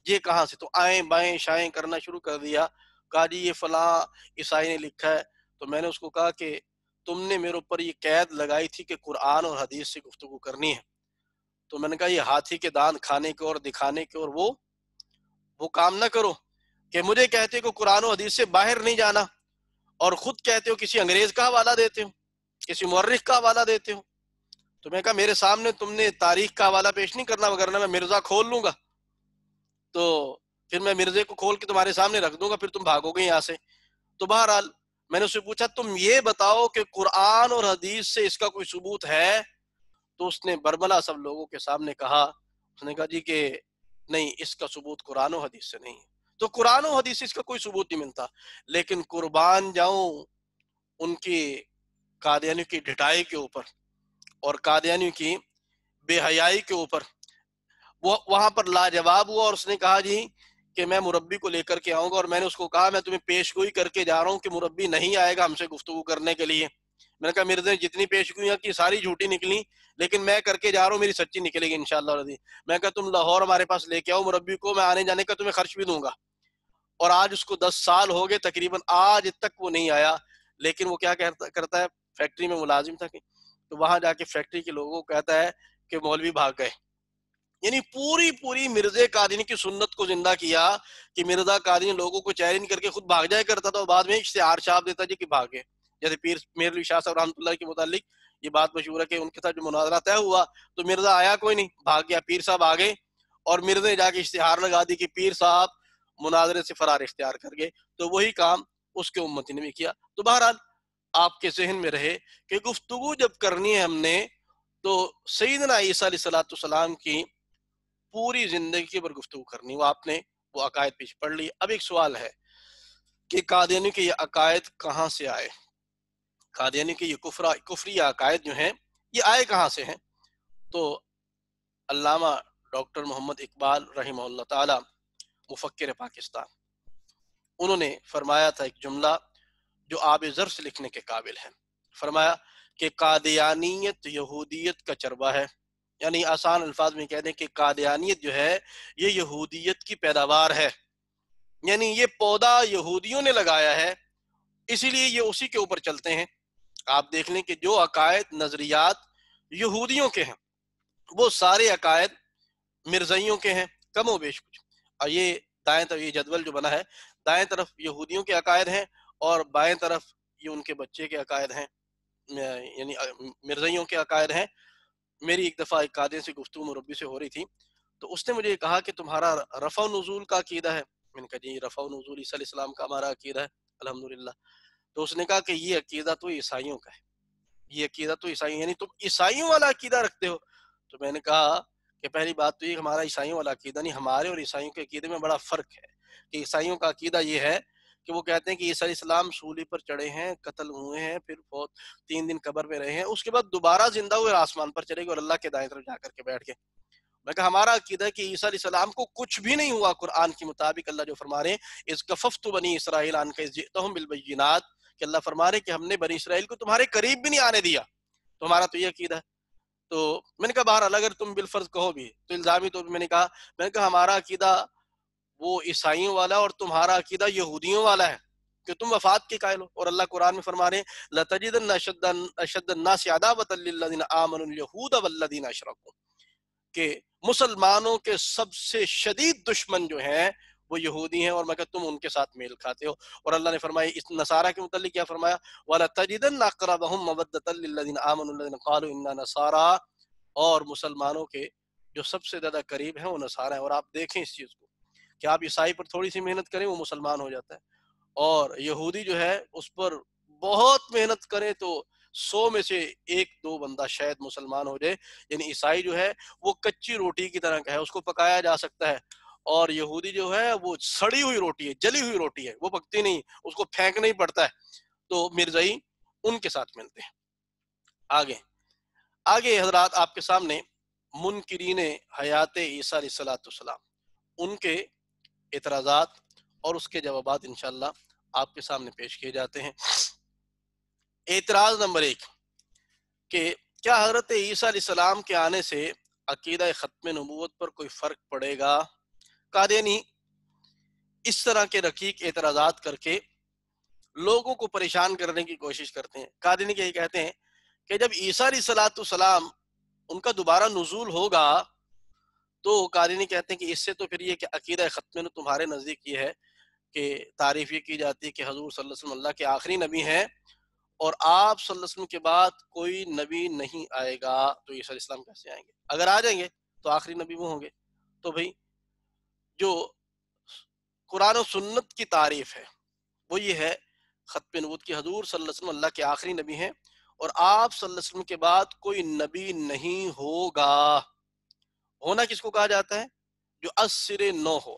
یہ کہاں سے؟ تو آئیں بائیں شائیں کرنا شروع کر دیا، کہا جی یہ فلاں عیسائی نے لکھا ہے۔ تو میں نے اس کو کہا کہ تم نے میرے اوپر یہ قید لگائی تھی کہ قرآن اور حدیث سے گفتگو کرنی ہے، تو میں نے کہا یہ ہاتھی کے دانت کھانے کے اور دکھانے کے اور وہ کام نہ کرو کہ مجھے کہتے ہو کہ قرآن و حدیث سے باہر نہیں جانا، اور خود کہتے ہو کسی انگریز کا حوالہ دیتے ہو، کسی مورخ کا حوالہ دیتے ہو۔ تو میں کہا میرے سامنے تم نے تاریخ کا حوالہ پیش نہیں کرنا، وگرنہ میں مرزا کھول لوں گا، تو پھر میں مرزے کو کھول کے تمہارے سامنے رکھ دوں گا، پھر تم بھاگو گے یہاں سے۔ تو بہرحال میں نے اس سے پوچھا تم یہ بتاؤ کہ قرآن اور حدیث سے اس کا کوئی ثبوت ہے؟ تو اس نے برملا سب لوگوں کے سامنے کہا، اس نے کہا جی کہ نہیں، اس کا ثبوت قرآن و حدیث سے نہیں ہے۔ تو قرآن و حدیث سے اس کا کوئی ثبوت نہیں ملتا، لیکن قربان جاؤں ان کی قادیانیوں کی ڈھٹائی کے اوپر اور قادیانیوں کی بے حیائی کے اوپر، وہ وہاں پر لاجواب ہوا، اور اس نے کہا جی کہ میں مربی کو لے کر کے آؤں گا، اور میں نے اس کو کہا میں تمہیں پیش گوئی کر کے جا رہا ہوں کہ مربی نہیں آئے گا ہم سے گفتگو کرنے کے لیے، میں نے کہا مرزا جتنی پیشگوئیاں کی ساری جھوٹی نکلی، لیکن میں کر کے جا رہا ہوں، میری سچی نکلے گی انشاءاللہ رضی۔ میں کہا تم لاہور ہمارے پاس لے کے آؤ مربی کو، میں آنے جانے کا تمہیں خرچ بھی دوں گا۔ اور آج اس کو 10 سال ہو گئے تقریباً، آج تک وہ نہیں آیا۔ لیکن وہ کیا کرتا ہے، فیکٹری میں ملازم تھا، تو وہاں جا کے فیکٹری کے لوگوں کو کہتا ہے کہ مولوی بھاگ گئے۔ یعنی پوری مرزا قادینی کی سنت کو زندہ کیا کہ مرزا قادینی لوگوں کو چیلنج کر کے خود بھاگ جایا کرتا تھا، اور بعد میں اشتہار چھاپ دیتا جی کہ بھاگے۔ جیسے پیر میر علی شاہ صاحب رحمۃ اللہ کے متعلق یہ بات مشہور ہے کہ ان کے ساتھ جو مناظرہ طے ہوا تو مرزا آیا کوئی نہیں، بھاگ گیا، پیر صاحب آگے، اور مرزا نے جا کے اشتہار لگا دی کہ پیر صاحب مناظرے سے فرار اختیار کر گئے۔ تو وہی کام اس کے امتی نے بھی کیا۔ تو بہرحال آپ کے ذہن میں رہے کہ گفتگو جب کرنی ہے ہم نے تو سیدنا عیسیٰ علیہ السلام کی پوری زندگی پر گفتگو کرنی۔ وہ آپ نے وہ عقائد پیچھے پڑھ لی۔ اب ایک سوال ہے کہ قادیانی کے یہ عقائد کہاں سے آئے؟ قادیانی کے یہ کفری عقائد جو ہیں یہ آئے کہاں سے ہیں؟ تو علامہ ڈاکٹر محمد اقبال رحمہ اللہ تعالی مفکر پاکستان، انہوں نے فرمایا تھا ایک جملہ جو آب زر سے لکھنے کے قابل ہے۔ فرمایا کہ قادیانیت یہودیت کا چربہ ہے، یعنی آسان الفاظ میں کہہ دیں کہ قادیانیت جو ہے یہ یہودیت کی پیداوار ہے، یعنی یہ پودا یہودیوں نے لگایا ہے، اسی لیے یہ اسی کے اوپر چلتے ہیں۔ آپ دیکھ لیں کہ جو عقائد نظریات یہودیوں کے ہیں وہ سارے عقائد مرزائیوں کے ہیں کم و بیش کچھ۔ اور یہ دائیں طرف یہ جدول جو بنا ہے، دائیں طرف یہودیوں کے عقائد ہیں اور بائیں طرف یہ ان کے بچے کے عقائد ہیں، یعنی مرزائیوں کے عقائد ہیں۔ میری ایک دفعہ ایک قادری سے گفتگو مربی سے ہو رہی تھی، تو اس نے مجھے کہا کہ تمہارا رفع و نزول کا عقیدہ ہے؟ میں نے کہا جی رفع و نزول عیسیٰ علیہ السلام کا ہمارا عقیدہ ہے الحمدللہ۔ تو اس نے کہا کہ یہ عقیدہ تو عیسائیوں کا ہے، یہ عقیدہ تو عیسائیوں، یعنی تم عیسائیوں والا عقیدہ رکھتے ہو؟ تو میں نے کہا کہ پہلی بات تو یہ کہ ہمارا عیسائیوں والا عقیدہ نہیں، ہمارے اور عیسائیوں کے عقیدے میں بڑا فرق ہے۔ کہ عیسائیوں کا عقیدہ یہ ہے کہ وہ کہتے ہیں کہ عیسیٰ علیہ السلام سولی پر چڑھے ہیں، قتل ہوئے ہیں، پھر 3 دن قبر میں رہے ہیں، اس کے بعد دوبارہ زندہ ہوئے آسمان پر چلے گئے اور اللہ کے دائیں طرف جا کر کے بیٹھ گئے۔ میں کہا ہمارا عقیدہ ہے کہ عیسیٰ علیہ السلام کو کچھ بھی نہیں ہوا، قرآن کے مطابق اللہ جو فرما رہے ہیں اذ کففت بنی اسرائیل عنک اذ جئتہم بالبینات، کہ اللہ فرما رہے ہیں کہ ہم نے بنی اسرائیل کو تمہارے قریب بھی نہیں آنے دیا۔ تو ہمارا تو یہ عقیدہ ہے۔ تو میں نے کہا بہرحال اگر تم بالفرض کہو بھی تو الزامی طور پہ میں نے کہا ہمارا عقیدہ وہ عیسائیوں والا اور تمہارا عقیدہ یہودیوں والا ہے کہ تم وفات کے قائل ہو، اور اللہ قرآن میں فرما رہے ہیں لَتَجِدَنَّ أَشَدَّ النَّاسِ عَدَاوَةً لِلَّذِينَ آمَنُوا الْيَهُودَ وَالَّذِينَ أَشْرَكُوا، کہ مسلمانوں کے سب سے شدید دشمن جو ہیں وہ یہودی ہیں، اور میں کہا تم ان کے ساتھ میل کھاتے ہو۔ اور اللہ نے فرمایا اس نصارہ کے متعلق کیا فرمایا، وَلَتَجِدَنَّ أَقْرَبَهُمْ مَوَدَّةً لِلَّذِينَ آمَنُوا الَّذِينَ قَالُوا إِنَّا نَصَارَىٰ، اور مسلمانوں کے جو سب سے زیادہ قریب ہیں وہ نصارہ ہیں۔ اور آپ دیکھیں اس چیز کو کہ آپ عیسائی پر تھوڑی سی محنت کریں وہ مسلمان ہو جاتا ہے، اور یہودی جو ہے اس پر بہت محنت کریں تو 100 میں سے 1-2 بندہ شاید مسلمان ہو جائے۔ یعنی عیسائی جو ہے وہ کچی روٹی کی طرح کا ہے، اس کو پکایا جا سکتا ہے، اور یہودی جو ہے وہ سڑی ہوئی روٹی ہے، جلی ہوئی روٹی ہے، وہ پکتی نہیں، اس کو پھینکنا ہی پڑتا ہے۔ تو مرزائی ان کے ساتھ ملتے ہیں۔ آگے حضرات آپ کے سامنے منکرین حیات عیسیٰ علیہ السلام ان کے اعتراضات اور اس کے جوابات انشاءاللہ آپ کے سامنے پیش کیے جاتے ہیں۔ اعتراض نمبر 1 کہ کیا حضرت عیسیٰ علیہ السلام کے آنے سے عقیدہ ختم نبوت پر کوئی فرق پڑے گا؟ قادیانی اس طرح کے رقیق اعتراضات کر کے لوگوں کو پریشان کرنے کی کوشش کرتے ہیں۔ قادیانی یہ کہتے ہیں کہ جب عیسیٰ علیہ السلام ان کا دوبارہ نزول ہوگا تو قادیانی کہتے ہیں کہ اس سے تو پھر یہ کہ عقیدہ ختم نبوت تمہارے نزدیک یہ ہے کہ تعریف یہ کی جاتی ہے کہ حضور صلی اللہ علیہ وسلم اللہ کے آخری نبی ہیں، اور آپ صلی اللہ علیہ وسلم کے بعد کوئی نبی نہیں آئے گا، تو عیسیٰ علیہ السلام کیسے آئیں گے؟ اگر آ جائیں گے تو آخری نبی وہ ہوں گے۔ تو بھئی جو قرآن و سنت کی تعریف ہے وہ یہ ہے ختم نبوت کی، حضور صلی اللہ علیہ وسلم اللہ کے آخری نبی ہیں اور آپ صلی اللہ علیہ وسلم کے بعد کوئی نبی نہیں ہوگا۔ ہونا کس کو کہا جاتا ہے؟ جو از سرے نو ہو،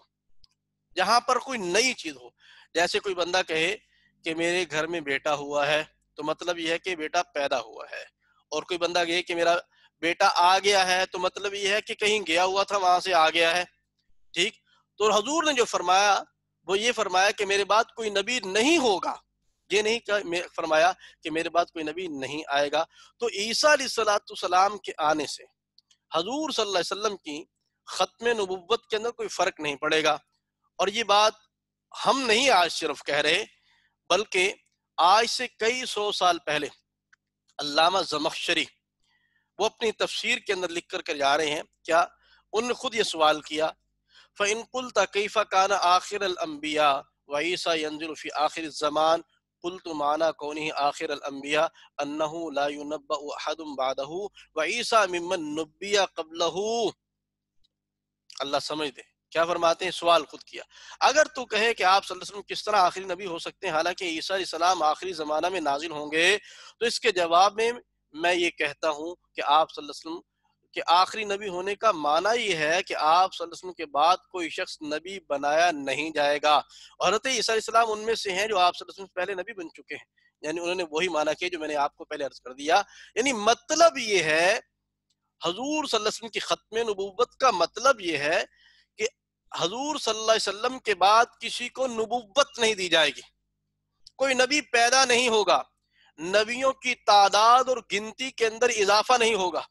جہاں پر کوئی نئی چیز ہو۔ جیسے کوئی بندہ کہے کہ میرے گھر میں بیٹا ہوا ہے تو مطلب یہ ہے کہ بیٹا پیدا ہوا ہے، اور کوئی بندہ کہے کہ میرا بیٹا آ گیا ہے تو مطلب یہ ہے کہ کہیں گیا ہوا تھا وہاں سے آ گیا ہے۔ ٹھیک، تو حضور نے جو فرمایا وہ یہ فرمایا کہ میرے بعد کوئی نبی نہیں ہوگا، یہ نہیں فرمایا کہ میرے بعد کوئی نبی نہیں آئے گا۔ تو عیسیٰ علیہ السلام کے آنے سے حضور صلی اللہ علیہ وسلم کی ختم نبوت کے اندر کوئی فرق نہیں پڑے گا۔ اور یہ بات ہم نہیں آج صرف کہہ رہے، بلکہ آج سے کئی سو سال پہلے علامہ زمخشری وہ اپنی تفسیر کے اندر لکھ کر جا رہے ہیں، کیا انہوں نے خود یہ سوال کیا، فَإِن قُلْتَ كَيْفَ كَانَ آخِرَ الْأَنْبِيَاءِ وَعِيسَى يَنزِلُ فِي آخِرِ الزَّمَانِ قُلْتُ مَعْنَى كَوْنِهِ آخِرَ الْأَنْبِيَاءِ أَنَّهُ لَا يُنَبَّأُ أَحَدٌ بَعْدَهُ وَعِيسَى مِمَّن نُبِّيَ قَبْلَهُ۔ اللہ سمجھ دے کیا فرماتے ہیں، سوال خود کیا، اگر تو کہے کہ آپ صلی اللہ علیہ وسلم کس طرح آخری نبی ہو سکتے ہیں حالانکہ عیسیٰ علیہ السلام آخری زمانہ میں نازل ہوں گے، تو اس کے جواب میں یہ کہتا ہوں کہ آپ صلی اللہ علیہ وسلم کہ آخری نبی ہونے کا معنی یہ ہے کہ آپ صلی اللہ علیہ وسلم کے بعد کوئی شخص نبی بنایا نہیں جائے گا۔ اور حضرت عیسیٰ علیہ السلام ان میں سے ہیں جو آپ صلی اللہ علیہ وسلم سے پہلے نبی بن چکے ہیں، یعنی انہوں نے وہی معنی کیا جو میں نے آپ کو پہلے عرض کر دیا۔ یعنی مطلب یہ ہے، حضور صلی اللہ علیہ وسلم کی ختم نبوت کا مطلب یہ ہے کہ حضور صلی اللہ علیہ وسلم کے بعد کسی کو نبوت نہیں دی جائے گی، کوئی نبی پیدا نہیں ہوگا، نبیوں کی تعداد اور گنتی کے اندر اضافہ نہیں ہوگا۔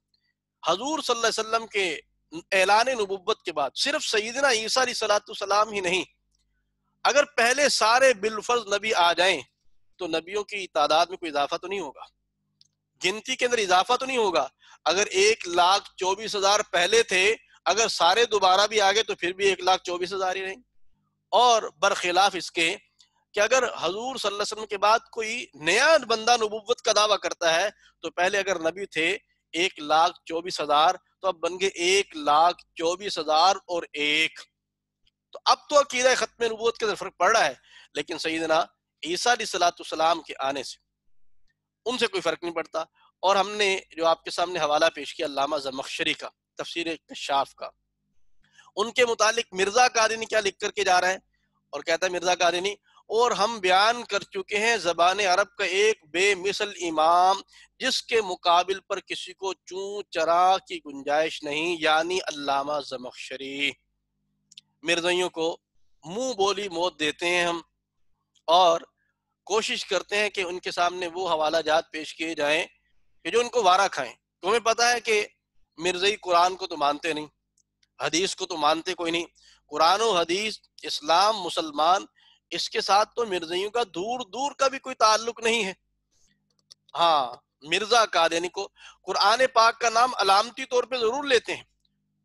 حضور صلی اللہ علیہ وسلم کے اعلان نبوت کے بعد صرف سیدنا عیسیٰ علیہ السلام ہی نہیں، اگر پہلے سارے بالفرض نبی آ جائیں تو نبیوں کی تعداد میں کوئی اضافہ تو نہیں ہوگا، گنتی کے اندر اضافہ تو نہیں ہوگا۔ اگر 1,24,000 پہلے تھے، اگر سارے دوبارہ بھی آگے تو پھر بھی 1,24,000 ہی رہیں۔ اور برخلاف اس کے کہ اگر حضور صلی اللہ علیہ وسلم کے بعد کوئی نیا بندہ نبوت کا دعویٰ کرتا ہے تو پہلے اگر نبی تھے 1,24,000 تو اب بن گئے 1,24,001۔ تو اب تو عقیدہ ختم نبوت کے اندر فرق پڑ رہا ہے، لیکن سیدنا عیسیٰ علیہ السلام کے آنے سے ان سے کوئی فرق نہیں پڑتا۔ اور ہم نے جو آپ کے سامنے حوالہ پیش کیا علامہ زمخشری کا، تفسیر کشاف کا، ان کے متعلق مرزا قادنی کیا لکھ کر کے جا رہا ہے، اور کہتا ہے مرزا قادنی، اور ہم بیان کر چکے ہیں زبان عرب کا ایک بے مثل امام جس کے مقابل پر کسی کو چوں چرا کی گنجائش نہیں، یعنی علامہ زمخشری۔ مرزائیوں کو منہ بولی موت دیتے ہیں ہم، اور کوشش کرتے ہیں کہ ان کے سامنے وہ حوالہ جات پیش کیے جائیں کہ جو ان کو وارہ کھائیں۔ تمہیں پتہ ہے کہ مرزائی قرآن کو تو مانتے نہیں، حدیث کو تو مانتے کوئی نہیں، قرآن و حدیث، اسلام، مسلمان، اس کے ساتھ تو مرزائیوں کا دور دور کا بھی کوئی تعلق نہیں ہے۔ ہاں، مرزا قادنی کو قرآن پاک کا نام علامتی طور پہ ضرور لیتے ہیں،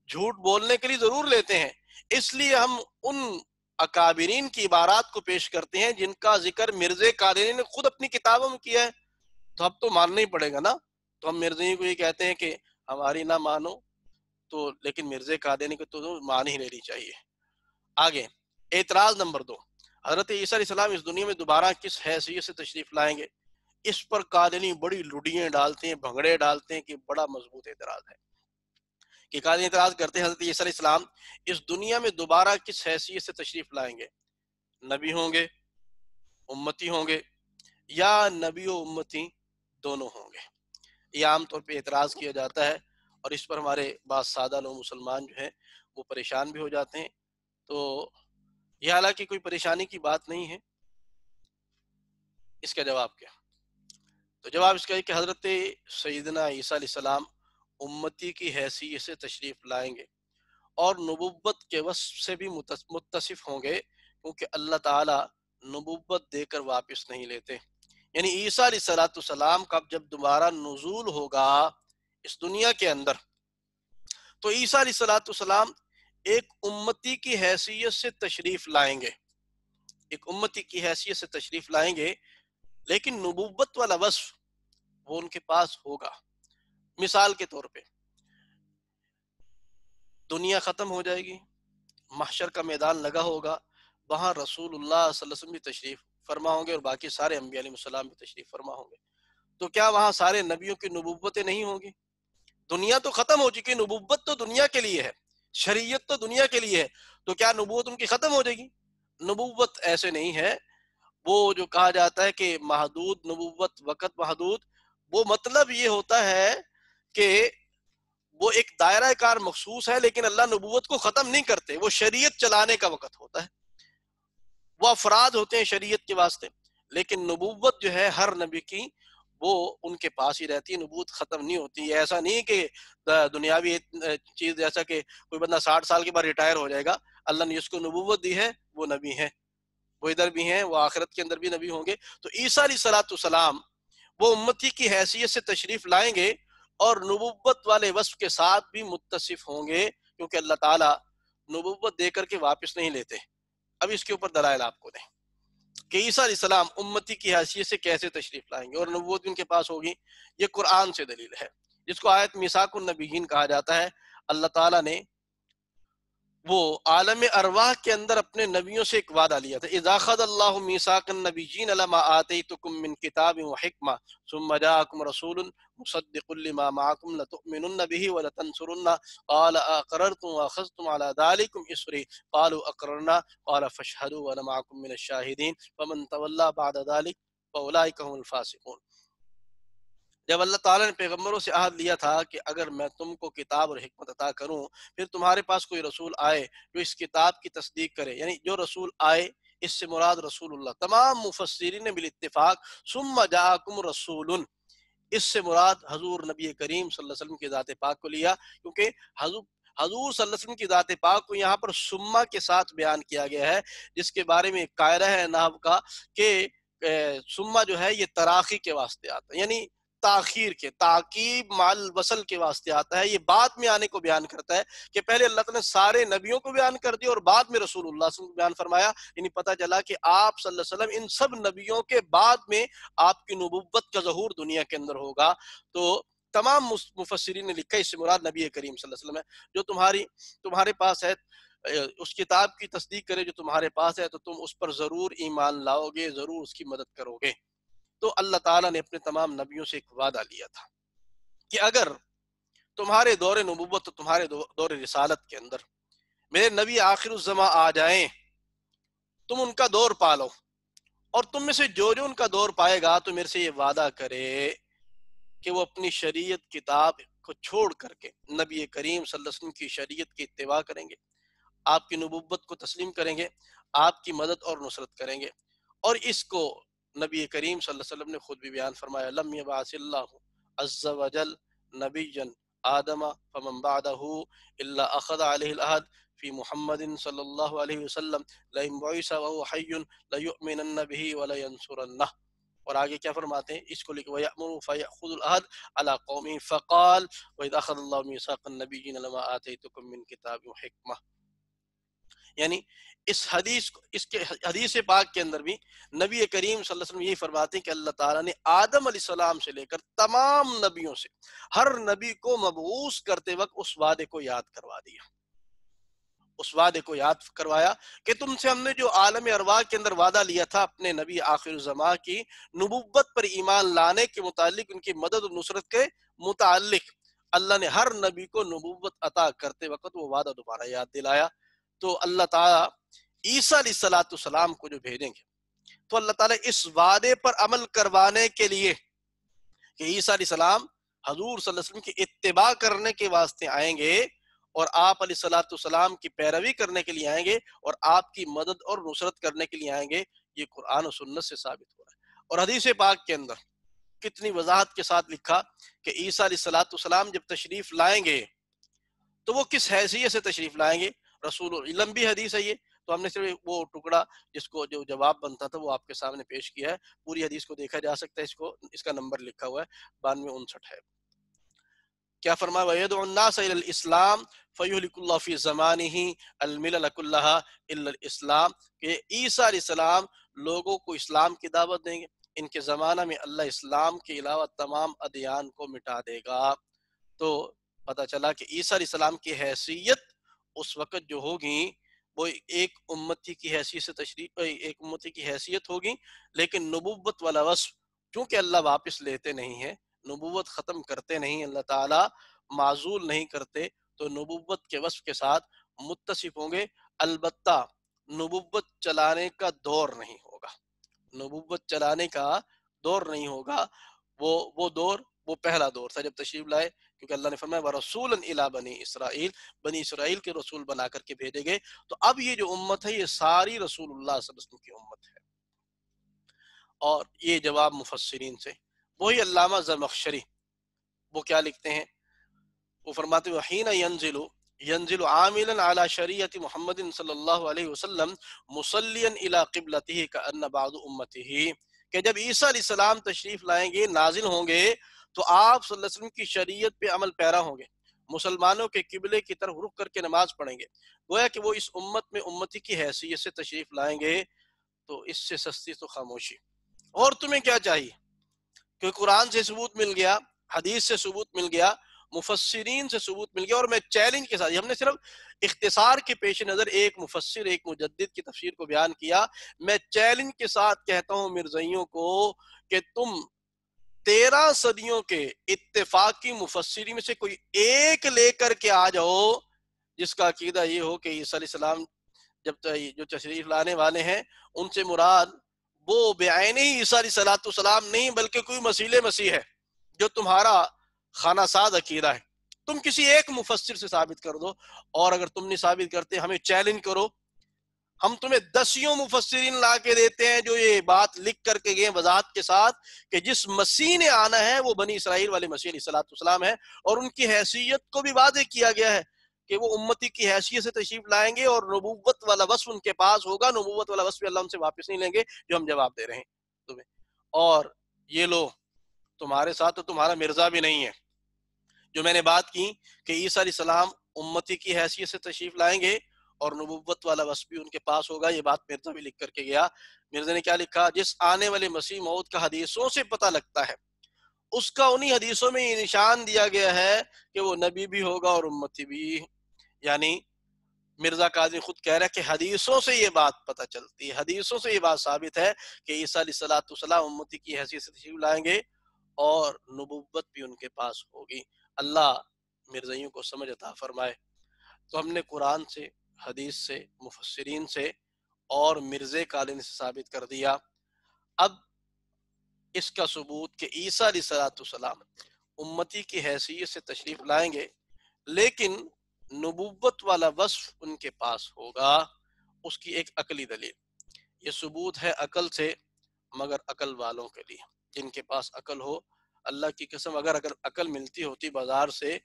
جھوٹ بولنے کے لیے ضرور لیتے ہیں، اس لیے ہم ان اکابرین کی عبارات کو پیش کرتے ہیں جن کا ذکر مرزا قادنی نے خود اپنی کتابوں میں کیا ہے، تو اب تو ماننا ہی پڑے گا نا۔ تو ہم مرزائیوں کو یہ کہتے ہیں کہ ہماری نہ مانو، تو لیکن مرزا قادنی کو تو مان ہی لینی چاہیے۔ آگے اعتراض نمبر 2، حضرت عیسیٰ علیہ السلام اس دنیا میں دوبارہ کس حیثیت سے تشریف لائیں گے؟ اس پر قادنی بڑی لڈیاں ڈالتے ہیں، بھنگڑے ڈالتے ہیں کہ بڑا مضبوط اعتراض ہے کہ قادنی اعتراض کرتے ہیں حضرت عیسیٰ علیہ السلام اس دنیا میں دوبارہ کس حیثیت سے تشریف لائیں گے؟ نبی ہوں گے، امتی ہوں گے، یا نبی و امتی دونوں ہوں گے؟ یہ عام طور پہ اعتراض کیا جاتا ہے، اور اس پر ہمارے بعض سادہ لوگ مسلمان جو ہیں وہ پریشان بھی ہو جاتے ہیں۔ تو یہ حالانکہ کوئی پریشانی کی بات نہیں ہے۔ اس کا جواب کیا؟ تو جواب اس کا ہے کہ حضرت سیدنا عیسیٰ علیہ السلام امتی کی حیثیت سے تشریف لائیں گے اور نبوت کے وصف سے بھی متصف ہوں گے، کیونکہ اللہ تعالیٰ نبوت دے کر واپس نہیں لیتے۔ یعنی عیسیٰ علیہ السلام کا جب دوبارہ نزول ہوگا اس دنیا کے اندر، تو عیسیٰ علیہ السلام ایک امتی کی حیثیت سے تشریف لائیں گے، ایک امتی کی حیثیت سے تشریف لائیں گے، لیکن نبوت والا وصف وہ ان کے پاس ہوگا۔ مثال کے طور پہ دنیا ختم ہو جائے گی، محشر کا میدان لگا ہوگا، وہاں رسول اللہ صلی اللہ علیہ وسلم بھی تشریف فرما ہوں گے اور باقی سارے انبیاء علیہ السلام بھی تشریف فرما ہوں گے۔ تو کیا وہاں سارے نبیوں کی نبوتیں نہیں ہوں گی؟ دنیا تو ختم ہو چکی، نبوت تو دنیا کے لیے ہے، شریعت تو دنیا کے لیے ہے، تو کیا نبوت ان کی ختم ہو جائے گی؟ نبوت ایسے نہیں ہے۔ وہ جو کہا جاتا ہے کہ محدود نبوت، وقت محدود، وہ مطلب یہ ہوتا ہے کہ وہ ایک دائرہ کار مخصوص ہے، لیکن اللہ نبوت کو ختم نہیں کرتے، وہ شریعت چلانے کا وقت ہوتا ہے، وہ افراد ہوتے ہیں شریعت کے واسطے۔ لیکن نبوت جو ہے ہر نبی کی وہ ان کے پاس ہی رہتی ہے، نبوت ختم نہیں ہوتی ہے۔ ایسا نہیں کہ دنیاوی چیز جیسا کہ کوئی بندہ 60 سال کے بعد ریٹائر ہو جائے گا، اللہ نے جس کو نبوت دی ہے وہ نبی ہے، وہ ادھر بھی ہیں، وہ آخرت کے اندر بھی نبی ہوں گے۔ تو عیسیٰ علیہ السلام وہ امتی کی حیثیت سے تشریف لائیں گے اور نبوت والے وصف کے ساتھ بھی متصف ہوں گے، کیونکہ اللہ تعالیٰ نبوت دے کر کے واپس نہیں لیتے۔ اب اس کے اوپر دلائل آپ کو دیں کہ عیسیٰ علیہ السلام امتی کی حیثیت سے کیسے تشریف لائیں گے اور نبوت بھی ان کے پاس ہوگی۔ یہ قرآن سے دلیل ہے، جس کو آیت میثاق النبیین کہا جاتا ہے۔ اللہ تعالیٰ نے وہ عالم ارواح کے اندر اپنے نبیوں سے ایک وعدہ لیا تھا، اذا اخذ اللہ میثاق النبیین لما آتیتکم من کتاب وحکمہ ثم جاءکم رسول مصدق لما معکم لتؤمنن به ولتنصرنہ قال اقررتم واخذتم على ذلکم اسری قالوا اقررنا قال فاشهدوا وانا معکم من الشاہدین فمن تولى بعد ذلک فاولئک هم الفاسقون۔ جب اللہ تعالیٰ نے پیغمبروں سے عہد لیا تھا کہ اگر میں تم کو کتاب اور حکمت عطا کروں، پھر تمہارے پاس کوئی رسول آئے جو اس کتاب کی تصدیق کرے، یعنی جو رسول آئے اس سے مراد رسول اللہ، تمام مفسرین نے بالاتفاق ثم جاءکم رسول، اس سے مراد حضور نبی کریم صلی اللہ علیہ وسلم کی ذات پاک کو لیا، کیونکہ حضور صلی اللہ علیہ وسلم کی ذات پاک کو یہاں پر ثم کے ساتھ بیان کیا گیا ہے، جس کے بارے میں ایک قاعدہ ہے نحو کا کہ ثم جو ہے یہ تراخی کے واسطے آتا ہے، یعنی تاخیر کے، تعقیب مال وصل کے واسطے آتا ہے۔ یہ بعد میں آنے کو بیان کرتا ہے کہ پہلے اللہ تعالیٰ نے سارے نبیوں کو بیان کر دیا اور بعد میں رسول اللہ صلی اللہ علیہ وسلم کو بیان فرمایا، یعنی پتہ چلا کہ آپ صلی اللہ علیہ وسلم ان سب نبیوں کے بعد میں آپ کی نبوت کا ظہور دنیا کے اندر ہوگا۔ تو تمام مفسرین نے لکھا اس سے مراد نبی کریم صلی اللہ علیہ وسلم ہے، جو تمہارے پاس ہے، اس کتاب کی تصدیق کرے جو تمہارے پاس ہے، تو تم اس پر ضرور ایمان لاؤ گے، ضرور اس کی مدد کرو گے۔ تو اللہ تعالیٰ نے اپنے تمام نبیوں سے ایک وعدہ لیا تھا کہ اگر تمہارے دور نبوت، تمہارے دور رسالت کے اندر میرے نبی آخر الزماں آ جائیں، تم ان کا دور پالو، اور تم میں سے جو ان کا دور پائے گا تو میرے سے یہ وعدہ کرے کہ وہ اپنی شریعت کتاب کو چھوڑ کر کے نبی کریم صلی اللہ علیہ وسلم کی شریعت کی اتباع کریں گے، آپ کی نبوت کو تسلیم کریں گے، آپ کی مدد اور نصرت کریں گے۔ اور اس کو نبی کریم صلی اللہ علیہ وسلم نے خود بھی بیان فرمایا، لم یبعث اللہ عز وجل نبیا آدم فمن بعدہ الا اخذ علیہ العہد فی محمد صلی اللہ علیہ وسلم لئن بعث وهو حی لیؤمنن به ولینصرنہ۔ اور آگے کیا فرماتے ہیں، اس کو لکھ وَيَأْمُرُ فَيَأْخُذُ الْعَهْدَ عَلَىٰ قَوْمِهِ فَقَالَ وَإِذْ أَخَذَ اللَّهُ مِيثَاقَ النَّبِيِّينَ لَمَا آتَيْتُكُم مِّن کتاب وحکمہ۔ یعنی اس حدیث پاک کے اندر بھی نبی کریم صلی اللہ علیہ وسلم یہی فرماتے ہیں کہ اللہ تعالیٰ نے آدم علیہ السلام سے لے کر تمام نبیوں سے ہر نبی کو مبعوث کرتے وقت اس وعدے کو یاد کروا دیا، اس وعدے کو یاد کروایا کہ تم سے ہم نے جو عالم ارواح کے اندر وعدہ لیا تھا اپنے نبی آخر الزمان کی نبوت پر ایمان لانے کے متعلق، ان کی مدد و نصرت کے متعلق، اللہ نے ہر نبی کو نبوت عطا کرتے وقت وہ وعدہ دوبارہ یاد دلایا۔ تو اللہ تعالیٰ عیسیٰ علیہ السلام کو جو بھیجیں گے تو اللہ تعالیٰ اس وعدے پر عمل کروانے کے لیے کہ عیسیٰ علیہ السلام حضور صلی اللہ علیہ وسلم کی اتباع کرنے کے واسطے آئیں گے اور آپ علیہ السلام کی پیروی کرنے کے لیے آئیں گے اور آپ کی مدد اور نصرت کرنے کے لیے آئیں گے، یہ قرآن و سنت سے ثابت ہو رہا ہے۔ اور حدیث پاک کے اندر کتنی وضاحت کے ساتھ لکھا کہ عیسیٰ علیہ السلام جب تشریف لائیں گے تو وہ کس حیثیت سے تشریف لائیں گے، رسول، لمبی حدیث ہے یہ، تو ہم نے صرف وہ ٹکڑا جس کو جو جواب بنتا تھا وہ آپ کے سامنے پیش کیا ہے، پوری حدیث کو دیکھا جا سکتا ہے، اس کا نمبر لکھا ہوا ہے 9259 ہے۔ کیا فرمایا وَيَدْعُ النَّاسَ إِلَى الْإِسْلَامِ فَيُهْلِكُ اللَّهُ فِي زَمَانِهِ الْمِلَلَ كُلَّهَا إِلَّا الْإِسْلَامِ، کہ عیسیٰ علیہ السلام لوگوں کو اسلام کی دعوت دیں گے، ان کے زمانہ میں اللہ اسلام کے علاوہ تمام ادیان کو مٹا دے گا۔ تو پتہ چلا کہ عیسیٰ علیہ السلام کی حیثیت اس وقت جو ہوگی وہ ایک امتی کی حیثیت سے ایک امتی کی حیثیت ہوگی، لیکن نبوت والا وصف چونکہ اللہ واپس لیتے نہیں ہیں، نبوت ختم کرتے نہیں، اللہ تعالیٰ معزول نہیں کرتے، تو نبوت کے وصف کے ساتھ متصف ہوں گے۔ البتہ نبوت چلانے کا دور نہیں ہوگا، نبوت چلانے کا دور نہیں ہوگا، وہ دور وہ پہلا دور تھا جب تشریف لائے، کیونکہ اللہ نے فرمایا وَرَسُولًا إِلَىٰ بَنِي إِسْرَائِيل، بنی اسرائیل کے رسول بنا کر کے بھیجے گئے۔ تو اب یہ جو امت ہے یہ ساری رسول اللہ صلی اللہ علیہ وسلم کی امت ہے۔ اور یہ جواب مفسرین سے، وہی علامہ زمخشری وہ کیا لکھتے ہیں، وہ فرماتے ہیں حین ینزل عاملا علی شریعت محمد صلی اللہ علیہ وسلم مصلیا الی قبلتہ کأن بعض امتہ، کہ جب عیسیٰ علیہ السلام تشریف لائیں گے، نازل ہوں گے، تو آپ صلی اللہ علیہ وسلم کی شریعت پہ عمل پیرا ہوں گے، مسلمانوں کے قبلے کی طرف رخ کر کے نماز پڑھیں گے، گویا کہ وہ اس امت میں امتی کی حیثیت سے تشریف لائیں گے، تو اس سے سستی تو خاموشی، اور تمہیں کیا چاہیے، کہ قرآن سے ثبوت مل گیا، حدیث سے ثبوت مل گیا، مفسرین سے ثبوت مل گیا، اور میں چیلنج کے ساتھ، ہم نے صرف اختصار کے پیش نظر ایک مفسر ایک مجدد کی تفسیر کو بیان کیا، میں چیلنج کے ساتھ کہتا ہوں مرزائیوں کو کہ تم 13 صدیوں کے اتفاقی مفسرین میں سے کوئی ایک لے کر کے آ جاؤ جس کا عقیدہ یہ ہو کہ عیسیٰ علیہ السلام جب جو تشریف لانے والے ہیں ان سے مراد وہ بعین ہی عیسیٰ علیہ السلام نہیں بلکہ کوئی مسیح مسیح ہے جو تمہارا خانہ ساز عقیدہ ہے، تم کسی ایک مفسر سے ثابت کر دو، اور اگر تم نہیں ثابت کرتے ہمیں چیلنج کرو، ہم تمہیں 10 مفسرین لا کے دیتے ہیں جو یہ بات لکھ کر کے گئے وضاحت کے ساتھ کہ جس مسیح نے آنا ہے وہ بنی اسرائیل والے مسیح علیہ السلام ہے، اور ان کی حیثیت کو بھی واضح کیا گیا ہے کہ وہ امتی کی حیثیت سے تشریف لائیں گے، اور نبوت والا وصف ان کے پاس ہوگا، نبوت والا وصف اللہ ان سے واپس نہیں لیں گے جو ہم جواب دے رہے ہیں تمہیں، اور یہ لو تمہارے ساتھ تو تمہارا مرزا بھی نہیں ہے، جو میں نے بات کی کہ عیسیٰ علیہ السلام امتی کی حیثیت سے تشریف لائیں گے اور نبوت والا وصف بھی ان کے پاس ہوگا، یہ بات مرزا بھی لکھ کر کے گیا، مرزا نے کیا لکھا، جس آنے والے مسیح موعود کا حدیثوں سے پتہ لگتا ہے اس کا انہی حدیثوں میں یہ نشان دیا گیا ہے کہ وہ نبی بھی ہوگا اور امتی بھی، یعنی مرزا قاضی خود کہہ رہا ہے کہ حدیثوں سے یہ بات پتہ چلتی ہے، حدیثوں سے یہ بات ثابت ہے کہ عیسیٰ علیہ السلام امتی کی حیثیت سے تشریف لائیں گے اور نبوت بھی ان کے پاس ہوگی، اللہ مرزائیوں کو سمجھ عطا فرمائے۔ تو ہم نے قرآن سے، حدیث سے، مفسرین سے اور مرزے قالین سے ثابت کر دیا، اب اس کا ثبوت کہ عیسیٰ علیہ السلام امتی کی حیثیت سے تشریف لائیں گے لیکن نبوت والا وصف ان کے پاس ہوگا، اس کی ایک عقلی دلیل، یہ ثبوت ہے عقل سے مگر عقل والوں کے لیے، جن کے پاس عقل ہو، اللہ کی قسم اگر عقل ملتی ہوتی بازار سے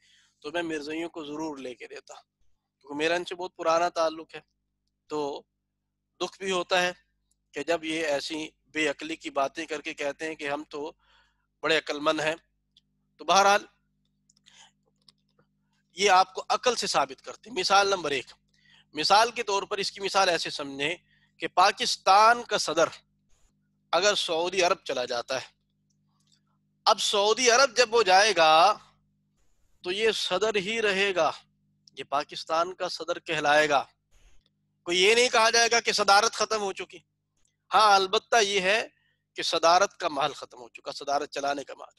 تو میں مرزائیوں کو ضرور لے کے دیتا، کیونکہ میرا ان سے بہت پرانا تعلق ہے، تو دکھ بھی ہوتا ہے کہ جب یہ ایسی بے عقلی کی باتیں کر کے کہتے ہیں کہ ہم تو بڑے عقل مند ہیں، تو بہرحال یہ آپ کو عقل سے ثابت کرتے ہیں۔ مثال نمبر 1، مثال کے طور پر اس کی مثال ایسے سمجھیں کہ پاکستان کا صدر اگر سعودی عرب چلا جاتا ہے، اب سعودی عرب جب وہ جائے گا تو یہ صدر ہی رہے گا، یہ پاکستان کا صدر کہلائے گا، کوئی یہ نہیں کہا جائے گا کہ صدارت ختم ہو چکی، ہاں البتہ یہ ہے کہ صدارت کا محل ختم ہو چکا، صدارت چلانے کا محل،